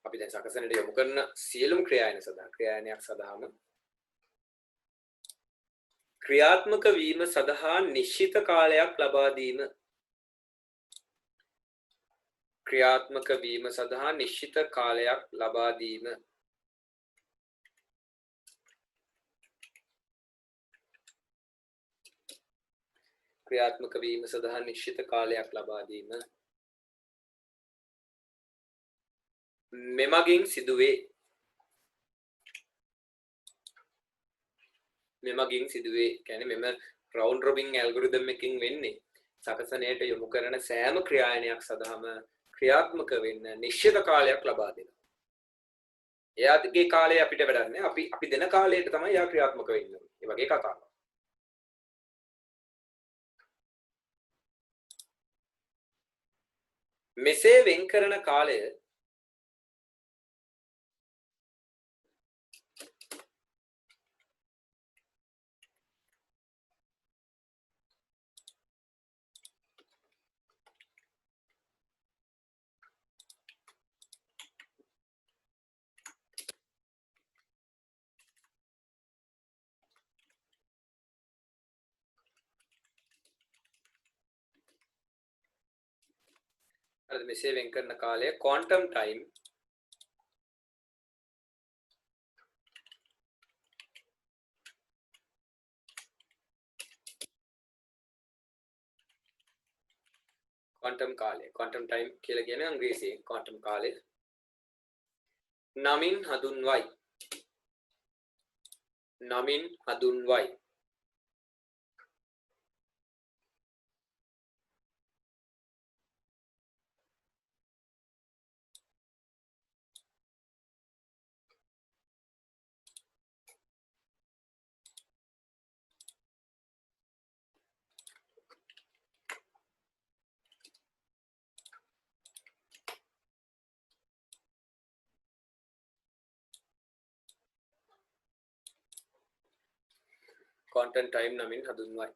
අපි දැන් සකසනයට යොමු කරන සියලුම ක්‍රියායන සඳහා ක්‍රියායනයක් සඳහාම ක්‍රියාත්මක වීම සඳහා නිශ්චිත කාලයක් ලබා දීම ක්‍රියාත්මක වීම සඳහා නිශ්චිත කාලයක් ලබා දීම ක්‍රියාත්මක වීම සඳහා නිශ්චිත කාලයක් ලබා දීම මෙමගින් සිදුවේ කියන්නේ මෙම රවුන්ඩ් රොබින් ඇල්ගොරිතම් එකකින් වෙන්නේ සකසනයට යොමු කරන සෑම ක්‍රියායනයක් සඳහාම ක්‍රියාත්මක වෙන්න නිශ්චිත කාලයක් ලබා දෙනවා. එයාගේ කාලය අපිට වැඩක් නැහැ. අපි දෙන කාලයට තමයි එයා ක්‍රියාත්මක වෙන්නේ. ඒ වගේ කතාවක්. මෙසේ වෙන් කරන කාලය මෙසේ වෙන් කරන කාලය quantum time quantum time කියලා කියන්නේ අංග්‍රීසියෙන් quantum කාලය නමින් හඳුන්වයි. quantum time නමින් හඳුන්වයි.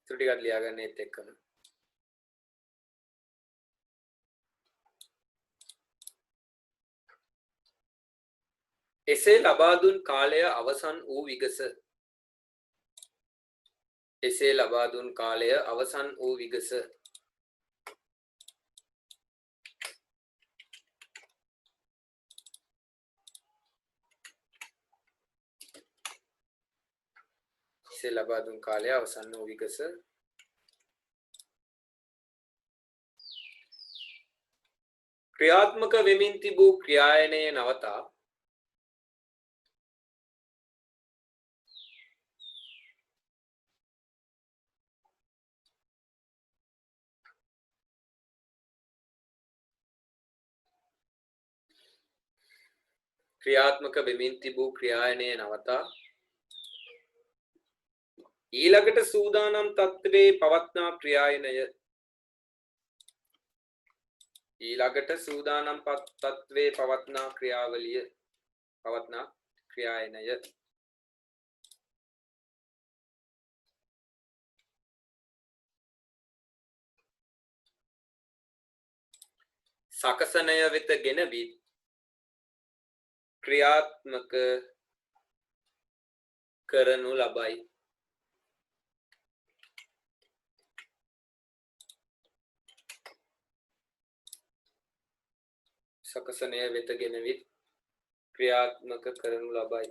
ඉතුරු ටිකත් ලියාගන්න ඒත් එක්කම. එසේ ලබා දුන් කාලය අවසන් වූ විගස. එසේ ලබා දුන් කාලය අවසන් වූ විගස. එසේ ලබා දුන් කාලය අවසන් වූ විගස. ක්‍රියාත්මක වෙමින් තිබූ ක්‍රියායනයේ නවතා ක්‍රියාත්මක වෙමින් තිබූ ක්‍රියායනයේ නවතා ඊළඟට සූදානම් තත්ත්වයේ පවත්නා ක්‍රියායනය ඊළඟට සූදානම් තත්ත්වයේ පවත්නා ක්‍රියාවලිය පවත්නා ක්‍රියායනය සකසනය වෙත ගෙන වී ක්‍රියාත්මක කරනු ලබයි. සකසනය වෙත ගෙන වී ක්‍රියාත්මක කරනු ලබයි.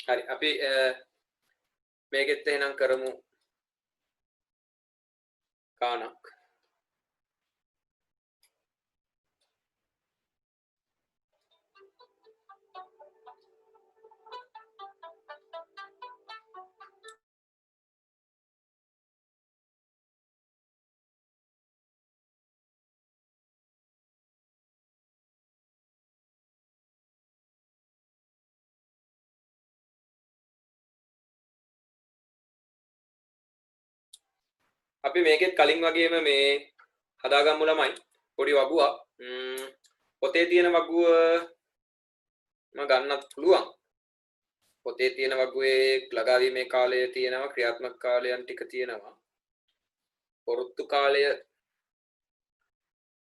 හරි අපි මේකෙත් එහෙනම් කරමු කාණක්. අපි මේකෙත් කලින් වගේම මේ හදාගමු ළමයි පොඩි වගුවක්. පොතේ තියෙන වගුව ගන්නත් පුළුවන්. පොතේ තියෙන වගුවේ ලගාවීමේ කාලය තියෙනවා, ක්‍රියාත්මක කාලයන් ටික තියෙනවා, පොරොත්තු කාලය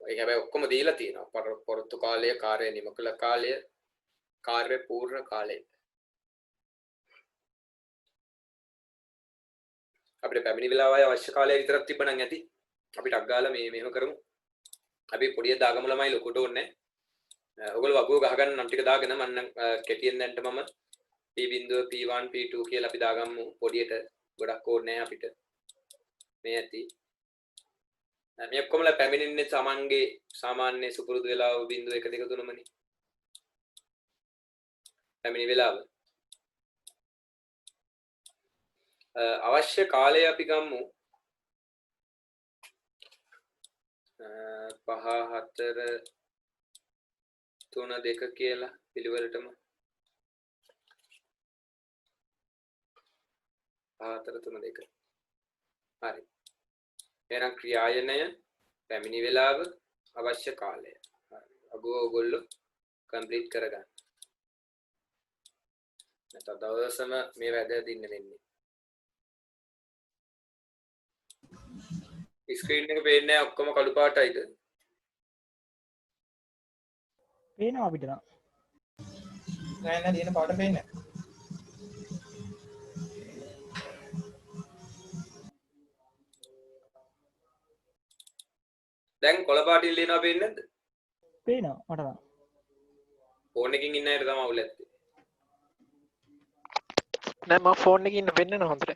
ඒ හැබැයි ඔක්කොම දීලා තියෙනවා. පොරොත්තු කාලය, කාර්ය නිම කළ කාලය, කාර්ය පූර්ණ කාලය. අපිට පැමිණි වෙලාවයි අවශ්‍ය කාලය විතරක් තිබ්බනම් ඇති. අපි ටක් ගාලා මෙහෙම කරමු. අපි පොඩිය දාගමු ළමයි, ලොකුට ඕනේ නැහැ. ඔයගොල්ලෝ වගුව ගහගන්න නම් ටික දාගෙන මම කෙටියෙන් දැන්ට මම P.1 P1 P2 කියලා අපි දාගමු පොඩියට. ගොඩක් ඕනේ නැහැ අපිට. මේ ඇති. මේ ඔක්කොමලා පැමිණෙන්නේ Tamanගේ සාමාන්‍ය සුපුරුදු වෙලාව 0 1 2 3 මනේ. පැමිණි වෙලාව. අවශ්‍ය කාලය අපි ගමු 5 4 3 2 කියලා පිළිවෙලටම 5 4 3 2. හරි. එහෙනම් ක්‍රියායනය, පැමිණි වෙලාව, අවශ්‍ය කාලය. හරි. අගෝ ඔයගොල්ලෝ කම්ප්ලීට් කරගන්න. නැත්නම් දවසම මේ වැඩ දින්න වෙන්නේ. ස්ක්‍රීන් එක පේන්නේ නැහැ, ඔක්කොම කළු පාටයිද? පේනවා අපිට නම්. නෑ නෑ දින පාට පේන්නේ නැහැ. දැන් කොළ පාටින් ලියනවා පේන්නේ නැද්ද? පේනවා මට නම්. ෆෝන් එකකින් ඉන්න අයට තමයි අවුල ඇත්තේ. නෑ මම ෆෝන් එකේ ඉන්න වෙන්න හොඳට.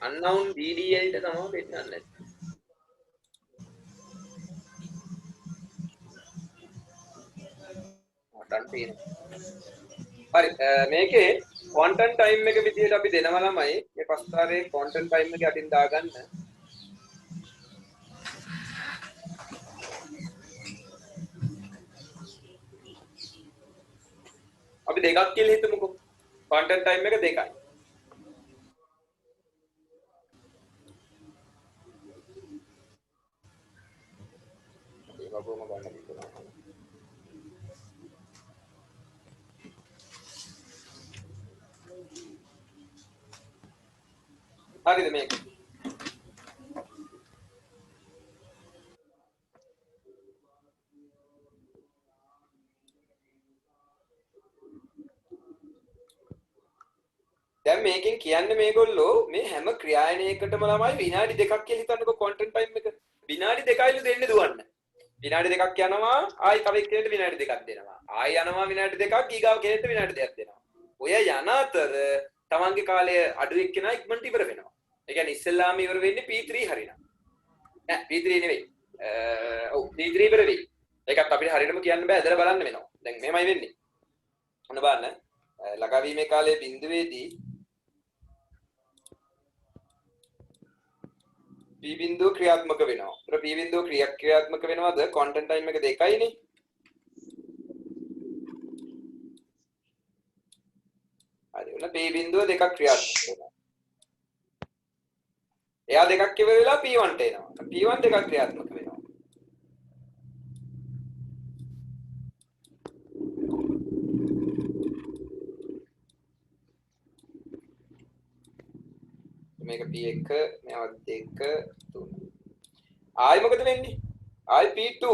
unknown DDL ට තමයි පෙන්නන්නේ. හරි මේකේ quantum time එක විදිහට අපි දෙනවා ළමයි මේ පස්තරේ quantum time එක යටින් දාගන්න. අපි දෙකක් කියලා හිතමුකෝ. quantum time එක දෙකයි. ඒක වගේම ගන්න හිතනවා. හරිද මේක? දැන් මේකෙන් කියන්නේ මේගොල්ලෝ මේ හැම ක්‍රියායනයකටම ළමයි විනාඩි 2ක් කියලා හිතන්නකෝ quantum time එක. විනාඩි 2යිලු දෙන්න දුවන්න. විනාඩි 2ක් යනවා ආයි තව එක්කෙනෙක්ට විනාඩි 2ක් දෙනවා. ආයි යනවා විනාඩි 2ක් ඊගාව කෙනෙක්ට විනාඩි 2ක් දෙනවා. ඔය යන අතර තමන්ගේ කාලය අඩු එක්කෙනා ඉක්මනට ඉවර වෙනවා. ඒ කියන්නේ ඉස්සෙල්ලාම ඉවර වෙන්නේ P3 හරිනම්. නෑ P3 නෙවෙයි. ඔව් P3 ඉවර වෙයි. ඒකත් අපිට හරියටම කියන්න බෑ. ඇදලා බලන්න වෙනවා. දැන් මෙහෙමයි වෙන්නේ. අන්න බලන්න. ළඟාවීමේ කාලයේ බිඳුවේදී P බිඳුව ක්‍රියාත්මක වෙනවා. ඒතර P බිඳුව ක්‍රියාත්මක වෙනවද? quantum time එක 2යිනේ. හරි. ඔන්න P බිඳුව 2ක් ක්‍රියාත්මක වෙනවා. එයා 2ක් ඉවර වෙලා P1 ට එනවා. P1 2ක් ක්‍රියාත්මක වෙනවා. මේක P1 මේවා 2 3 ආයි මොකද වෙන්නේ ආයි P2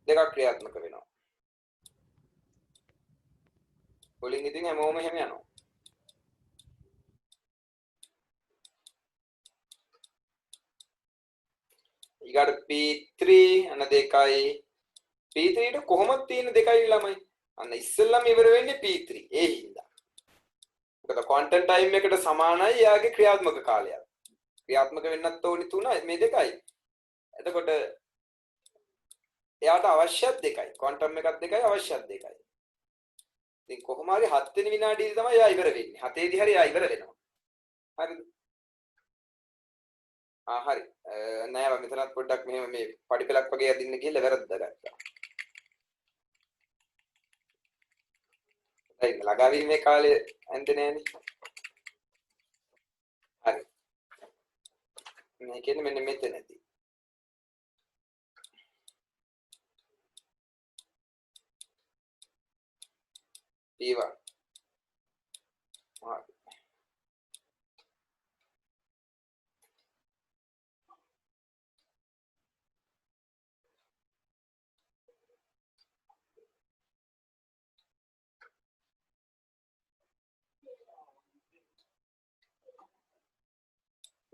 දෙකක් ක්‍රියාත්මක වෙනවා වලින් ඉතින් හැමෝම එහෙම යනවා ඊගාට P3 අන්න 2යි P3 ට කොහොමද තියෙන 2යි ළමයි අන්න ඉස්සෙල්ලාම ඉවර වෙන්නේ P3 ඒ හින්දා මොකද quantum time එකට සමානයි යාගේ ක්‍රියාත්මක කාලය. ක්‍රියාත්මක වෙන්නත් ඕනි 3යි මේ 2යි. එතකොට එයාට අවශ්‍යත් 2යි. quantum එකත් 2යි අවශ්‍යත් 2යි. ඉතින් කොහොම හරි 7 වෙනි විනාඩියේදී තමයි එයා ඉවර වෙන්නේ. 7 දී හරි එයා ඉවර වෙනවා. හරිද? හරි. නෑ මෙතනත් පොඩ්ඩක් මෙහෙම මේ පඩිපෙලක් වගේ අදින්න ගිහලා වැරද්දා ගත්තා. දැන් ළඟාවීමේ කාලේ ඇන්ද නෑනේ. හරි. මේ කියන්නේ මෙන්න මෙතනදී. P1. හරි.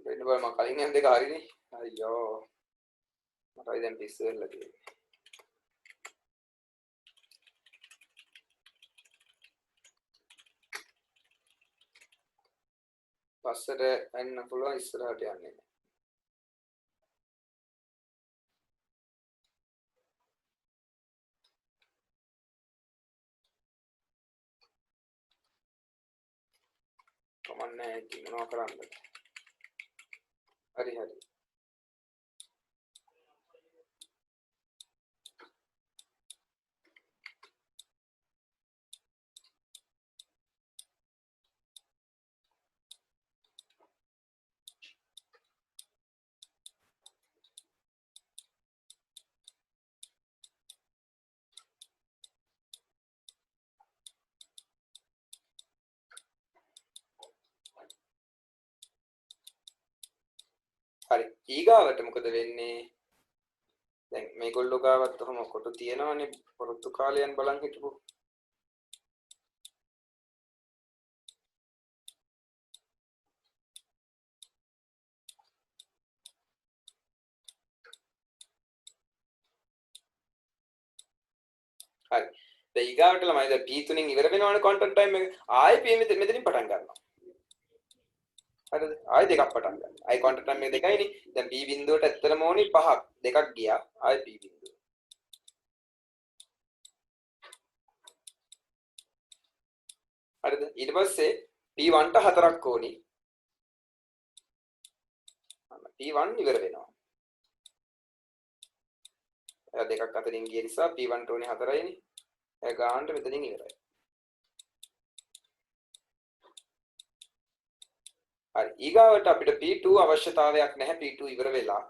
වෙන්න බල මම කලින් යන දෙක හරිනේ. අයියෝ. මටයි දැන් පිස්සු වෙලා තියෙන්නේ. පස්සට එන්න පුළුවන් ඉස්සරහට යන්නේ. කමන්නේ ඉතින් මොනවා කරන්නද? හරි හරි. හරි ඊගාවට මොකද වෙන්නේ දැන් මේගොල්ලෝ ගාවත් ඔහම කොටු තියෙනවනේ පොරොත්තු කාලයන් බලන් හිටපු හරි. දැන් ඊගාවට ළමයි දැන් P3 ඉවර වෙනවනේ content time එක. ආයෙ P මෙතනින් පටන් ගන්නවා. හරිද? ආයෙ දෙකක් පටන් ගන්න. ආයෙ content time එක දෙකයිනේ. දැන් P බිඳුවට ඇත්තටම ඕනි 5ක්. දෙකක් ගියා. ආයෙ P බිඳුව. හරිද? ඊට පස්සේ P1 ට 4ක් ඕනි. P1 ඉවර වෙනවා. එයා දෙකක් අතරින් ගිය නිසා P1 ට ඕනේ 4යිනේ. එයා ගානට මෙතනින් ඉවරයි. හරි. ඊගාවට අපිට P2 අවශ්‍යතාවයක් නැහැ. P2 ඉවර වෙලා.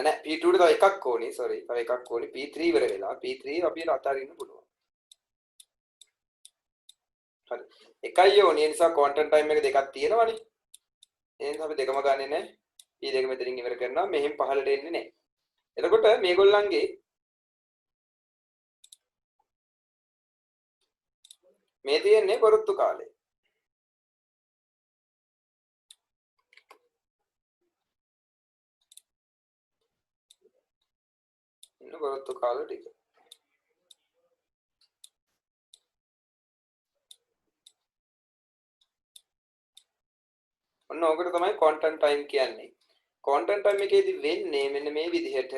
නෑ P2 ට තව එකක් ඕනේ. sorry. තව එකක් ඕනේ. P3 ඉවර වෙලා. P3 අපිට අතාරින්න පුළුවන්. හරි. එකයි ඕනේ. ඒ නිසා content time එක දෙකක් තියෙනවනේ. ඒ නිසා අපි දෙකම ගන්නෙ නෑ. P2 මෙතනින් ඉවර කරනවා. මෙහෙන් පහළට එන්නේ නෑ. එතකොට මේගොල්ලන්ගේ මේ තියෙන්නේ පොරොත්තු කාලය. ඉන්න පොරොත්තු කාල ටික. ඔන්න ඕකට තමයි content time කියන්නේ. content time එකේදී වෙන්නේ මෙන්න මේ විදිහට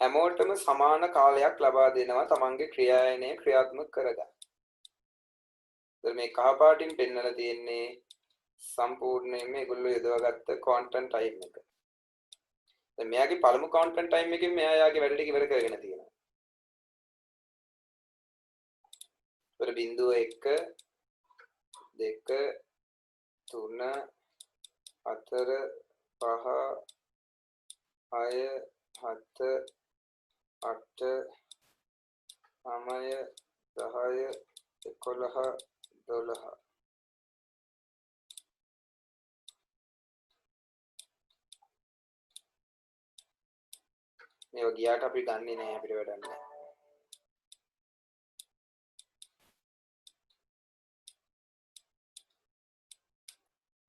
හැමෝටම සමාන කාලයක් ලබා දෙනවා තමන්ගේ ක්‍රියායනය ක්‍රියාත්මක කරගන්න. මේ කහ පාටින් පෙන්වලා තියෙන්නේ සම්පූර්ණයෙන්ම ඒගොල්ලෝ යොදවගත්ත content time එක. දැන් මෙයාගේ පළමු content time එකෙන් මෙයා යාගේ වැඩ ටික ඉවර කරගෙන තියෙනවා. ඒතර බිංදුව 1 2 3 4 5 6 7 8 9 10 11 12 මේවා ගියාට අපි ගන්නෙ නෑ අපිට වැඩක් නෑ.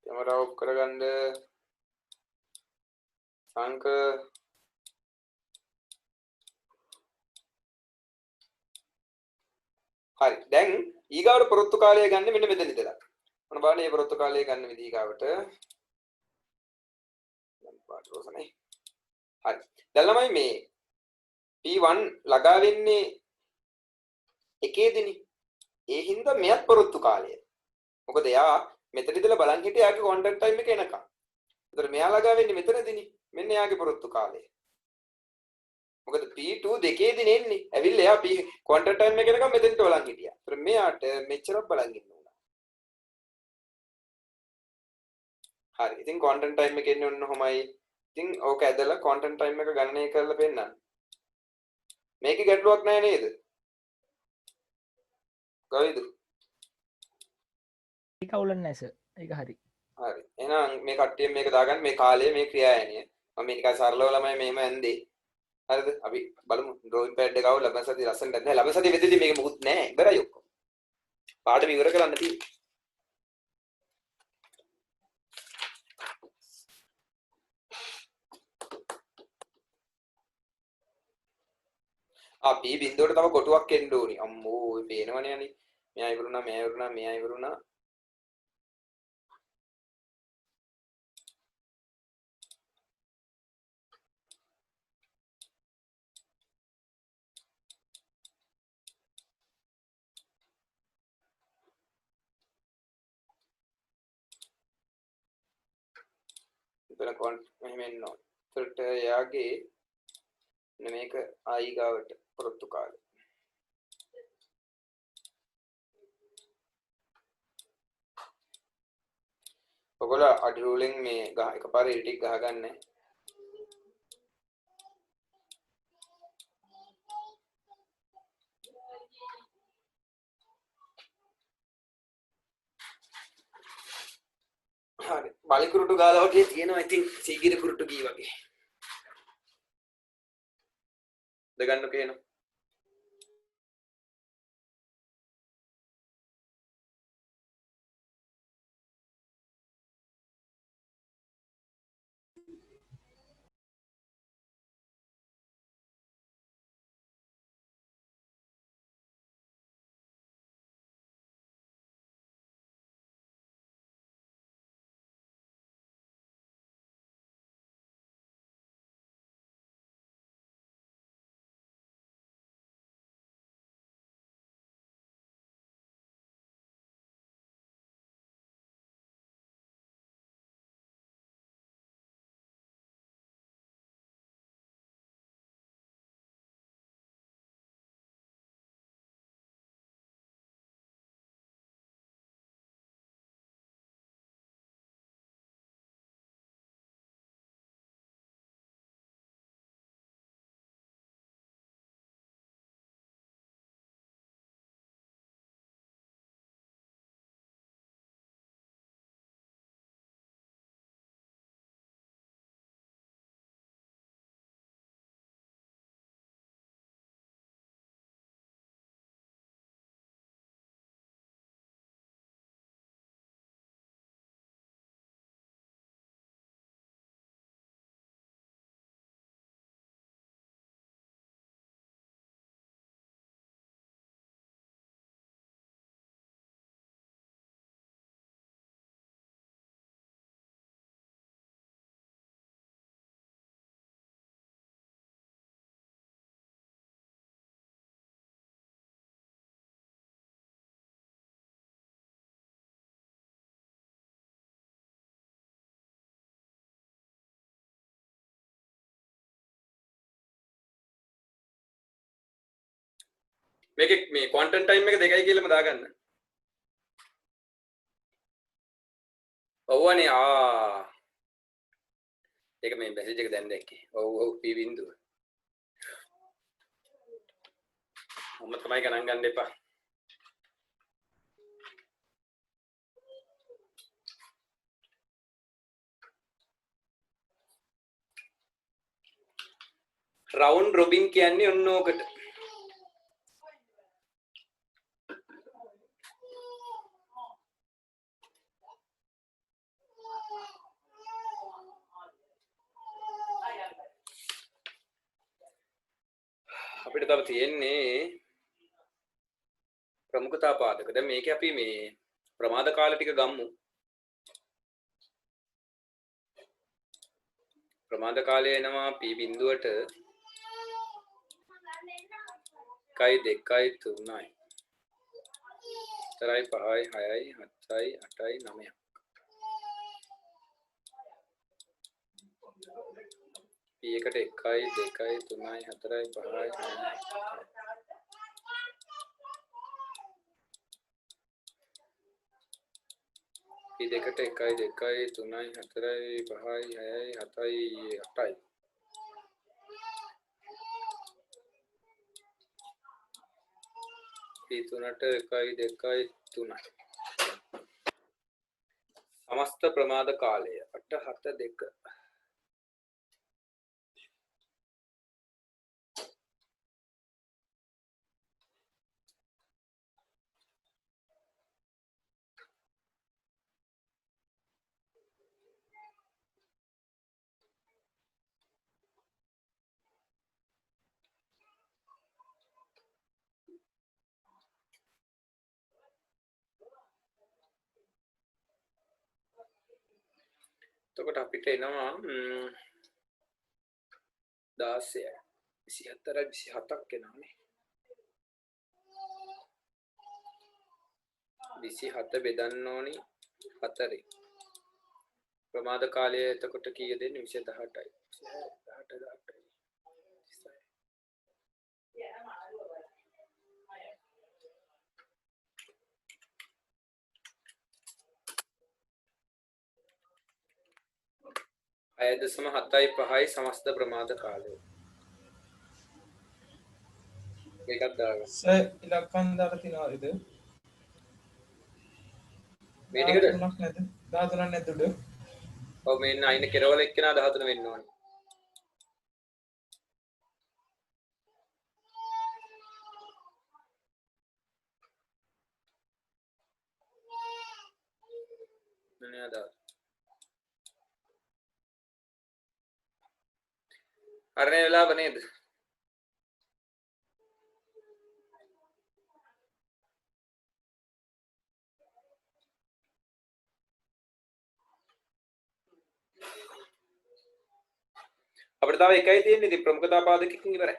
කැමරාව ඔෆ් කරගන්න සංක හරි. දැන් ඊගාවට පොරොත්තු කාලය ගන්න මෙන්න මෙතන ඉඳලා. මොන බලන්න මේ පොරොත්තු කාලය ගන්න විදිහ ඊගාවට. දැන් පාට රෝසනේ. හරි. දැන් ළමයි මේ P1 ළඟා වෙන්නේ එකේදීනේ. ඒ හින්දා මෙයත් පොරොත්තු කාලය. මොකද එයා මෙතන ඉඳලා බලන් හිටිය යාගේ content time එක එනකම්. ඒතර මෙයා ළඟා වෙන්නේ මෙතනදීනේ. මෙන්න යාගේ පොරොත්තු කාලය. මොකද P2 දෙකේදී එන්නේ. ඇවිල්ලා එයා P content time එක එනකම් මෙතනට බලන් හිටියා. ඒතර මෙයාට මෙච්චරක් බලන් ඉන්න උනා. හරි. ඉතින් content time එක එන්නේ ඔන්න ඔහොමයි. ඉතින් ඕක ඇදලා content time එක ගණනය කරලා පෙන්නන්න. මේකේ ගැටලුවක් නැහැ නේද? ගවයිද? ඒක අවුලක් නැහැ සර්. ඒක හරි. හරි. එහෙනම් මේ කට්ටිය මේක දාගන්න මේ කාලය මේ ක්‍රියායනිය. මම මේ නිකන් සරලව ළමයි මෙහෙම ඇන්දේ. හරිද? අපි බලමු ඩ්‍රොයින් පැඩ් එක ආව ලබන සතිය ලස්සනට නැහැ. ලබන සතිය වෙද්දී මේක මොකුත් නැහැ. ඉවරයි ඔක්කොම. පාඩම ඉවර කරන්න තියෙන්නේ. අපි බින්දුවට තව කොටුවක් එන්න ඕනි. අම්මෝ ඔය පේනවනේ අනේ. මෙයා ඉවරුණා, මෙයා ඉවරුණා, මෙයා ඉවරුණා. එතන කොන්ට් මෙහෙම එන්න ඕන. ඒකට යාගේ මෙන්න මේක ආයි ගාවට පොරොත්තු කාලේ. ඔයගොල්ලෝ අඩි රූලෙන් මේ ගහ එකපාරේ ටික ගහගන්නේ. හරි. බලකුරුටු ගාලා වගේ තියෙනවා. ඉතින් සීගිරි කුරුටු ගී වගේ. දගන්නකෝ එහෙනම්. මේකේ මේ ක්වොන්ටම් ටයිම් එක 2යි කියලාම දාගන්න. ඔව්වනේ ඒක මේ මැසේජ් එක දැන් දැක්කේ. ඔව් p බිඳුව. මම තමයි ගණන් ගන්න එපා. රවුන්ඩ් රොබින් කියන්නේ ඔන්න ඕකට. අපිට තව තියෙන්නේ ප්‍රමුඛතා පාදක. දැන් මේකේ අපි මේ ප්‍රමාද කාල ටික ගමු. ප්‍රමාද කාලය එනවා p බිඳුවට 1 2 3යි 4යි 5යි 6යි 7යි 8යි 9යි p එකට 1 2 3යි 4යි 5යි 6යි p දෙකට 1 2 3යි 4යි 5යි 6යි 7යි 8යි p තුනට 1 2 3යි समस्त प्रमाद कालය 8 7 2 එතකොට අපිට එනවා 16 24 27ක් එනවානේ 27 බෙදන්න ඕනි 4යි ප්‍රමාද කාලය එතකොට කීයද දෙන්නේ 18යි 18 6.75යි समस्त प्रमाद කාලය මේකක් දාගන්න සර් ඉලක්කම් දාලා තියනවාද? මේ ටිකද 13ක් නැද්ද? 13ක් නැද්ද උඩ? ඔව් මෙන්න අයින කෙරවල එක්කෙනා 13 වෙන්න ඕනේ මෙන්න ආදා අරනේ වෙලාව නේද අපිට තව එකයි තියෙන්නේ ඉතින් ප්‍රමුඛතා පාදකකින් ඉවරයි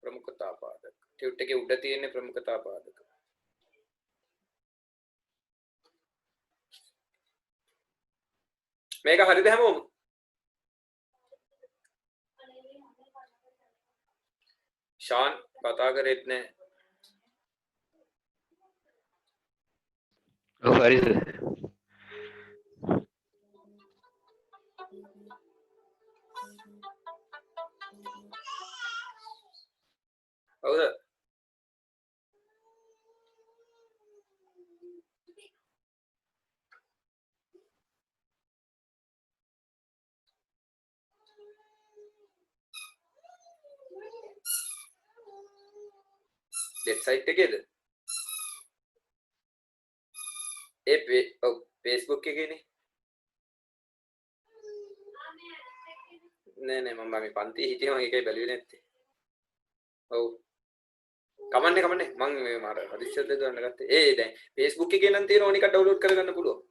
ප්‍රමුඛතා පාදක ටියුට් එකේ උඩ තියෙන්නේ ප්‍රමුඛතා පාදක මේක හරිද හැමෝම ශාන් කතා කරෙත් නෑ ඔව් හරිද හවුද වෙබ්සයිට් එකේද Facebook එකේනේ නෑ මම මේ පන්තියේ හිටියම ඒකයි බැලුවේ නැත්තේ ඔව් කමන්නේ මම මේ මාර හදිස්සියට දාන්න ගත්තේ දැන් Facebook එකේ නම් තියෙන ඕනික ඩවුන්ලෝඩ් කරගන්න පුළුවන්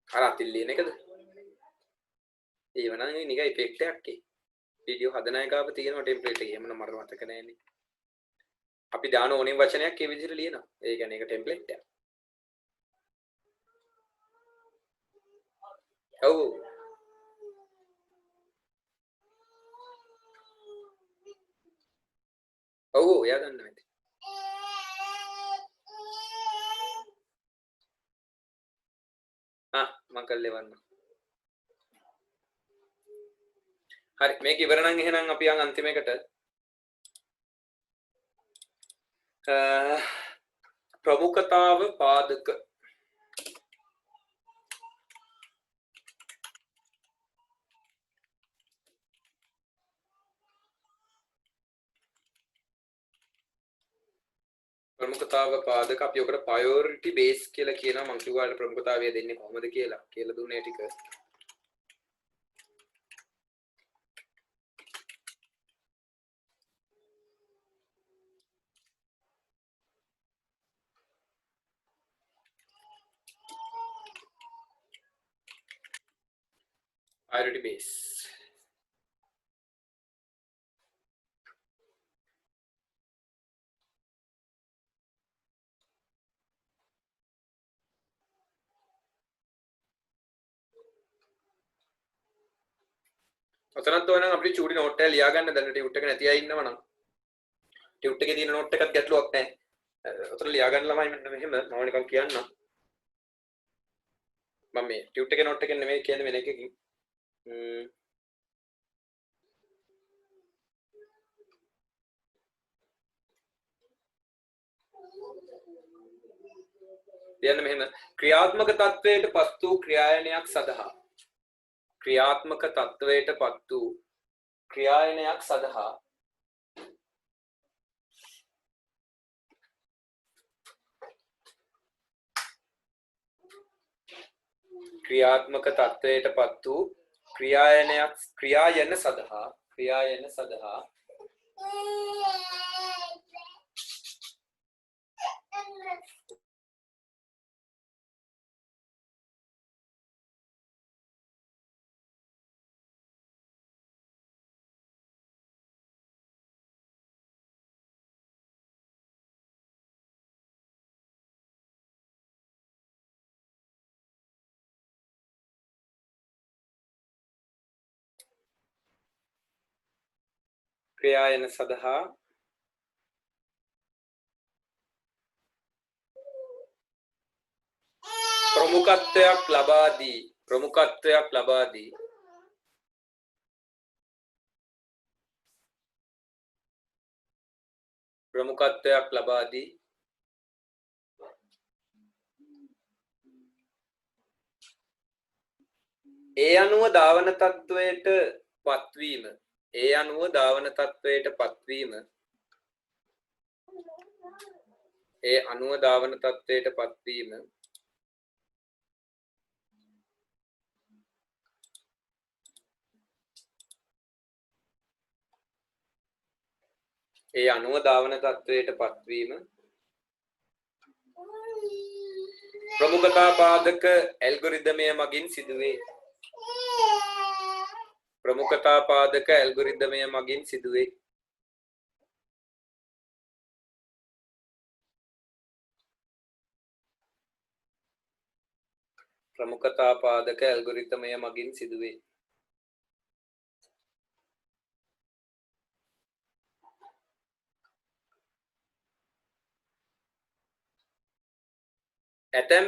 අර අතින් ලියන එකද ඒව නම් නිකන් ඉෆෙක්ට් එකක් වීඩියෝ හදන එකාව තියෙනවා ටෙම්ප්ලේට් එක. එහෙම නම් මට මතක නෑනේ. අපි දාන ඕනිම වචනයක් ඒ විදිහට ලියනවා. ඒ කියන්නේ ඒක ටෙම්ප්ලේට් එක. ඔව්. ඔව් එයා දන්නවා ඇති. මම කල්ලේ වන්න. හරි මේක ඉවර නම් එහෙනම් අපි යන් අන්තිම එකට. ප්‍රමුඛතාව පාදක ප්‍රමුඛතාව පාදක අපි ඔකට ප්‍රයොරිටි බේස් කියලා කියනවා. මම කිව්වාට ප්‍රමුඛතාවය දෙන්නේ කොහොමද කියලා දුන්නේ ටික. priority base. ඔතනත් ඕනනම් අපිට චූටි නෝට් එක ලියා ගන්න දැන් ටියුට් එක නැති අය ඉන්නවනම් ටියුට් එකේ තියෙන නෝට් එකත් ගැටලුවක් නැහැ. ඔතන ලියා ගන්න ළමයි මෙන්න මෙහෙම මම නිකන් කියන්නම්. මම මේ ටියුට් එකේ නෝට් එකෙන් නෙමෙයි කියන්නේ වෙන එකකින්. කියන්න මෙහෙම ක්‍රියාත්මක තත්වයට පත් වූ ක්‍රියායනයක් සඳහා ක්‍රියාත්මක තත්වයට පත් වූ ක්‍රියායනයක් සඳහා ක්‍රියාත්මක තත්වයට පත් වූ ක්‍රියායන සඳහා ප්‍රමුඛත්වයක් ලබා දී ඒ අනුව ධාවන තත්වයට පත්වීම ප්‍රමුඛතා පාදක ඇල්ගොරිදමය මගින් සිදුවේ. ඇතැම්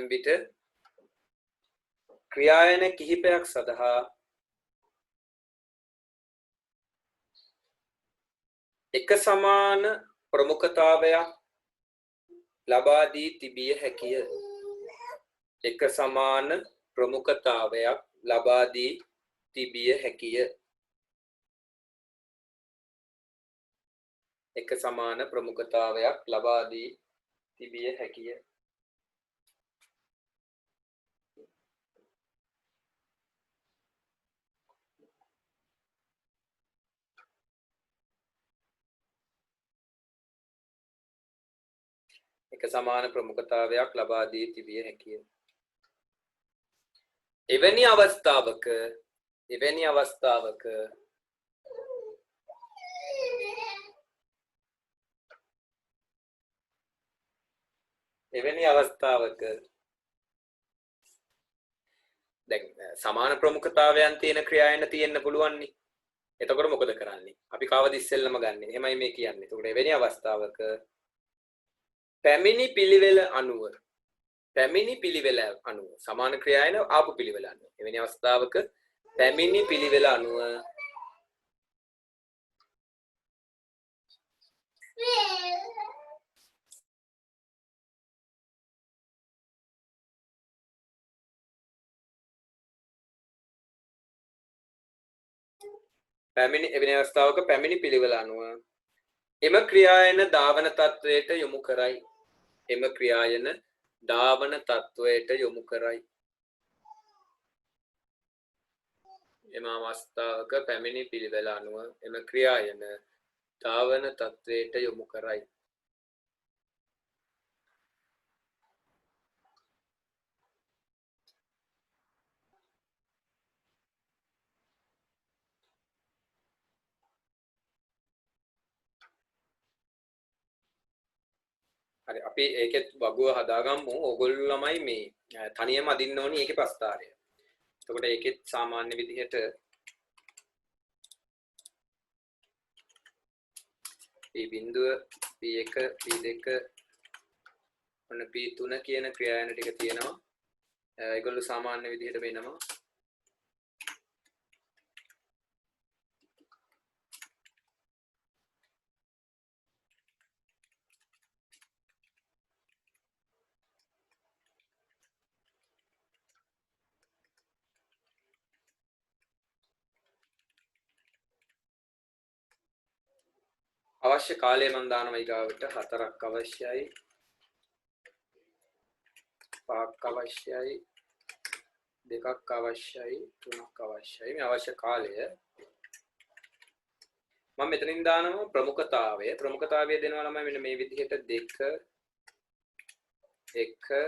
විට ක්‍රියායන කිහිපයක් සඳහා එක සමාන ප්‍රමුඛතාවයක් ලබා දී තිබිය හැකිය. එක සමාන ප්‍රමුඛතාවයක් ලබා දී තිබිය හැකිය. එවැනි අවස්ථාවක දැන් සමාන ප්‍රමුඛතාවයන් තියෙන ක්‍රියායන තියෙන්න පුළුවන් නේ. එතකොට මොකද කරන්නේ? අපි කවද ඉස්සෙල්ලම ගන්නෙ? එහෙමයි මේ කියන්නේ. එතකොට එවැනි අවස්ථාවක පැමිණි පිළිවෙල අනුව සමාන ක්‍රියායන ආපු පිළිවෙල අනුව එවැනි අවස්ථාවක පැමිණි පිළිවෙල අනුව එවැනි අවස්ථාවක පැමිණි පිළිවෙල අනුව එම ක්‍රියායන ධාවන තත්වයට යොමු කරයි. එම අවස්ථාවක පැමිණි පිළිවෙල අනුව එම ක්‍රියායන ධාවන තත්වයට යොමු කරයි. හරි අපි ඒකෙත් වගුව හදාගමු. ඕගොල්ලෝ ළමයි මේ තනියම අදින්න ඕනි ඒකේ ප්‍රස්තාරය. එතකොට ඒකෙත් සාමාන්‍ය විදිහට P0 P1 P2 ඔන්න P3 කියන ක්‍රියායන ටික තියෙනවා. ඒගොල්ලෝ සාමාන්‍ය විදිහට වෙනවා. අවශ්‍ය කාලය මම දානවා ඊගාවට 4ක් අවශ්‍යයි 5ක් අවශ්‍යයි 2ක් අවශ්‍යයි 3ක් අවශ්‍යයි මේ අවශ්‍ය කාලය මම මෙතනින් දානවා ප්‍රමුඛතාවය දෙනවා ළමයි මෙන්න මේ විදිහට 2 1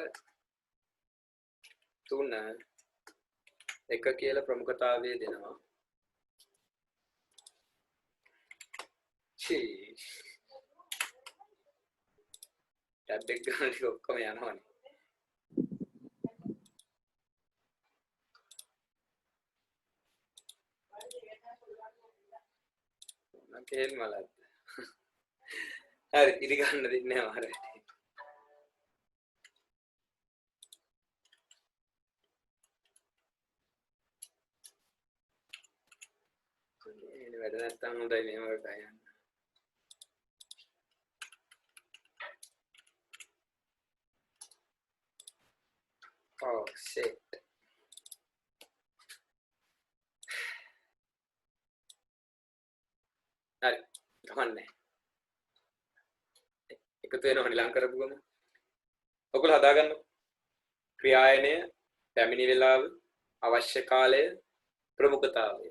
3 1 කියලා ප්‍රමුඛතාවය දෙනවා ටැබ් එක ගන්න ටික ඔක්කොම යනවනේ කේල් මලත් හරි ඉරි ගන්න දෙන්නේ නැහැ මාරට එනේ වැඩ නැත්තම් හොඳයි මේව කරලා යන්න Oh shit. හරි ගමන්නේ එකතු වෙනවනේ ලං කරපු ගම ඔයගොල්ලෝ හදාගන්න ක්‍රියායනය පැමිණි වේලාව අවශ්‍ය කාලය ප්‍රමුඛතාවය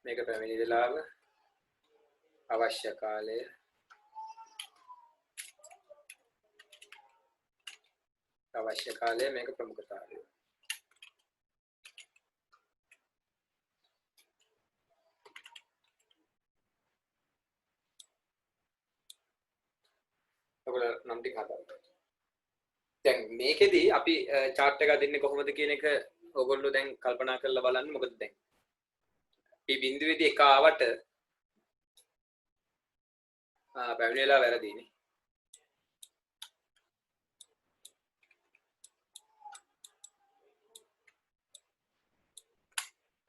මේක පැමිණි වේලාව අවශ්‍ය කාලය මේක ප්‍රමුඛතාවය ඔයගොල්ලෝ නම් ටික හදාගන්න දැන් මේකෙදි අපි chart එක අදින්නේ කොහොමද කියන එක ඔයගොල්ලෝ දැන් කල්පනා කරලා බලන්න මොකද දැන් P බිඳුවේදී එක ආවට පැමිණිලා වැරදීනේ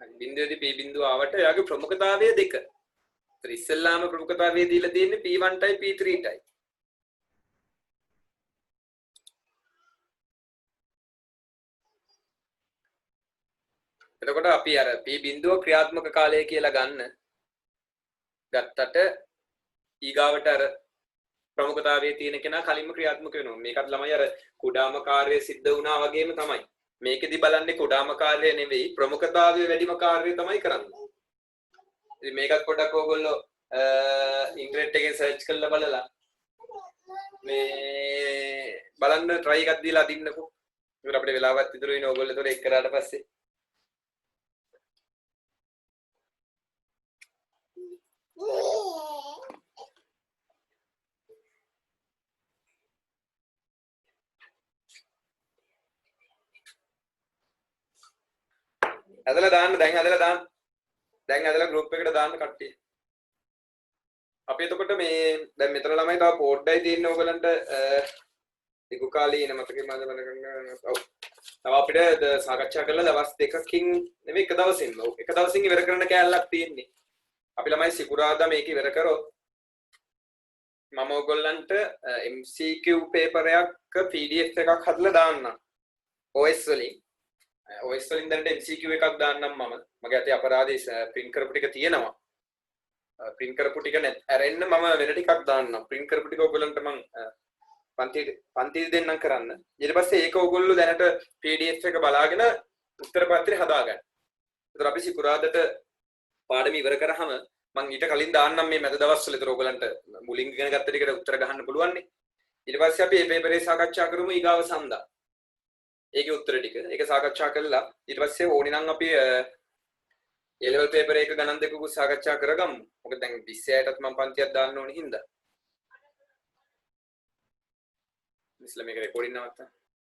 හරි බිඳුවේදී P බිඳුව ආවට එයාගේ ප්‍රමුඛතාවය 2 ඒතර ඉස්සෙල්ලාම ප්‍රමුඛතාවය දීලා තියෙන්නේ P1ටයි P3ටයි එතකොට අපි අර p බිඳුව ක්‍රියාත්මක කාලය කියලා ගත්තට ඊගාවට අර ප්‍රමුඛතාවයේ තියෙන කෙනා කලින්ම ක්‍රියාත්මක වෙනවා. මේකත් ළමයි අර කුඩාම කාර්යය සිද්ධ වුණා වගේම තමයි. මේකෙදි බලන්නේ කුඩාම කාර්යය නෙවෙයි ප්‍රමුඛතාවයේ වැඩිම කාර්යය තමයි කරන්නේ. ඉතින් මේකත් පොඩ්ඩක් ඕගොල්ලෝ ඉන්ටර්නෙට් එකෙන් සර්ච් කරලා බලලා මේ බලන්න try එකක් දීලා අදින්නකෝ. ඒකට අපිට වෙලාවක් ඉතුරු වෙන ඕගොල්ලෝ ඒතොර එක් කරාට පස්සේ ඇදලා දාන්න දැන් ඇදලා group එකට දාන්න කට්ටිය. අපි එතකොට මේ දැන් මෙතන ළමයි තව පොඩ්ඩයි තියෙන්නේ ඕගලන්ට දිගු කාලීන මතකෙ මම ඔව්. තව අපිට සාකච්ඡා කරලා දවස් දෙකකින් නෙවෙයි එක දවසින්ම. ඔව් එක දවසින් ඉවර කරන්න කෑල්ලක් තියෙන්නේ. අපි ළමයි සිකුරාදා මේක ඉවර කරොත් මම ඕගොල්ලන්ට MCQ paper එකක් PDF එකක් හදලා දාන්නම්. OS වලින්. OS වලින් දැනට MCQ එකක් දාන්නම් මම. මගේ අතේ අපරාධේ print කරපු ටික තියෙනවා. print කරපු ටික ඇරෙන්න මම වෙන ටිකක් දාන්නම්. print කරපු ටික ඕගොල්ලන්ට මම පන්ති දෙන්නම් කරන්න. ඊට පස්සේ ඒක ඕගොල්ලෝ දැනට PDF එක බලාගෙන උත්තර පත්‍රය හදාගන්න. ඒතර අපි සිකුරාදට පාඩම ඉවර කරාම මම ඊට කලින් දාන්නම් මේ මැද දවස්වල. ඒතර ඕගොල්ලන්ට මුලින් ඉගෙන ගත්ත ටිකට උත්තර ගහන්න පුළුවන් නේ. ඊට පස්සේ අපි මේ පේපරේ සාකච්ඡා කරමු ඊගාව සඳහා. ඒකේ උත්තර ටික ඒක සාකච්ඡා කළා. ඊට පස්සේ ඕනි නම් අපි A level paper එක ගණන් දෙකකුත් සාකච්ඡා කරගමු. මොකද දැන් 26ටත් මම පන්තියක් දාන්න ඕනේ හින්දා. ඉස්ලා මේක රෙකෝඩින් නවත්තා.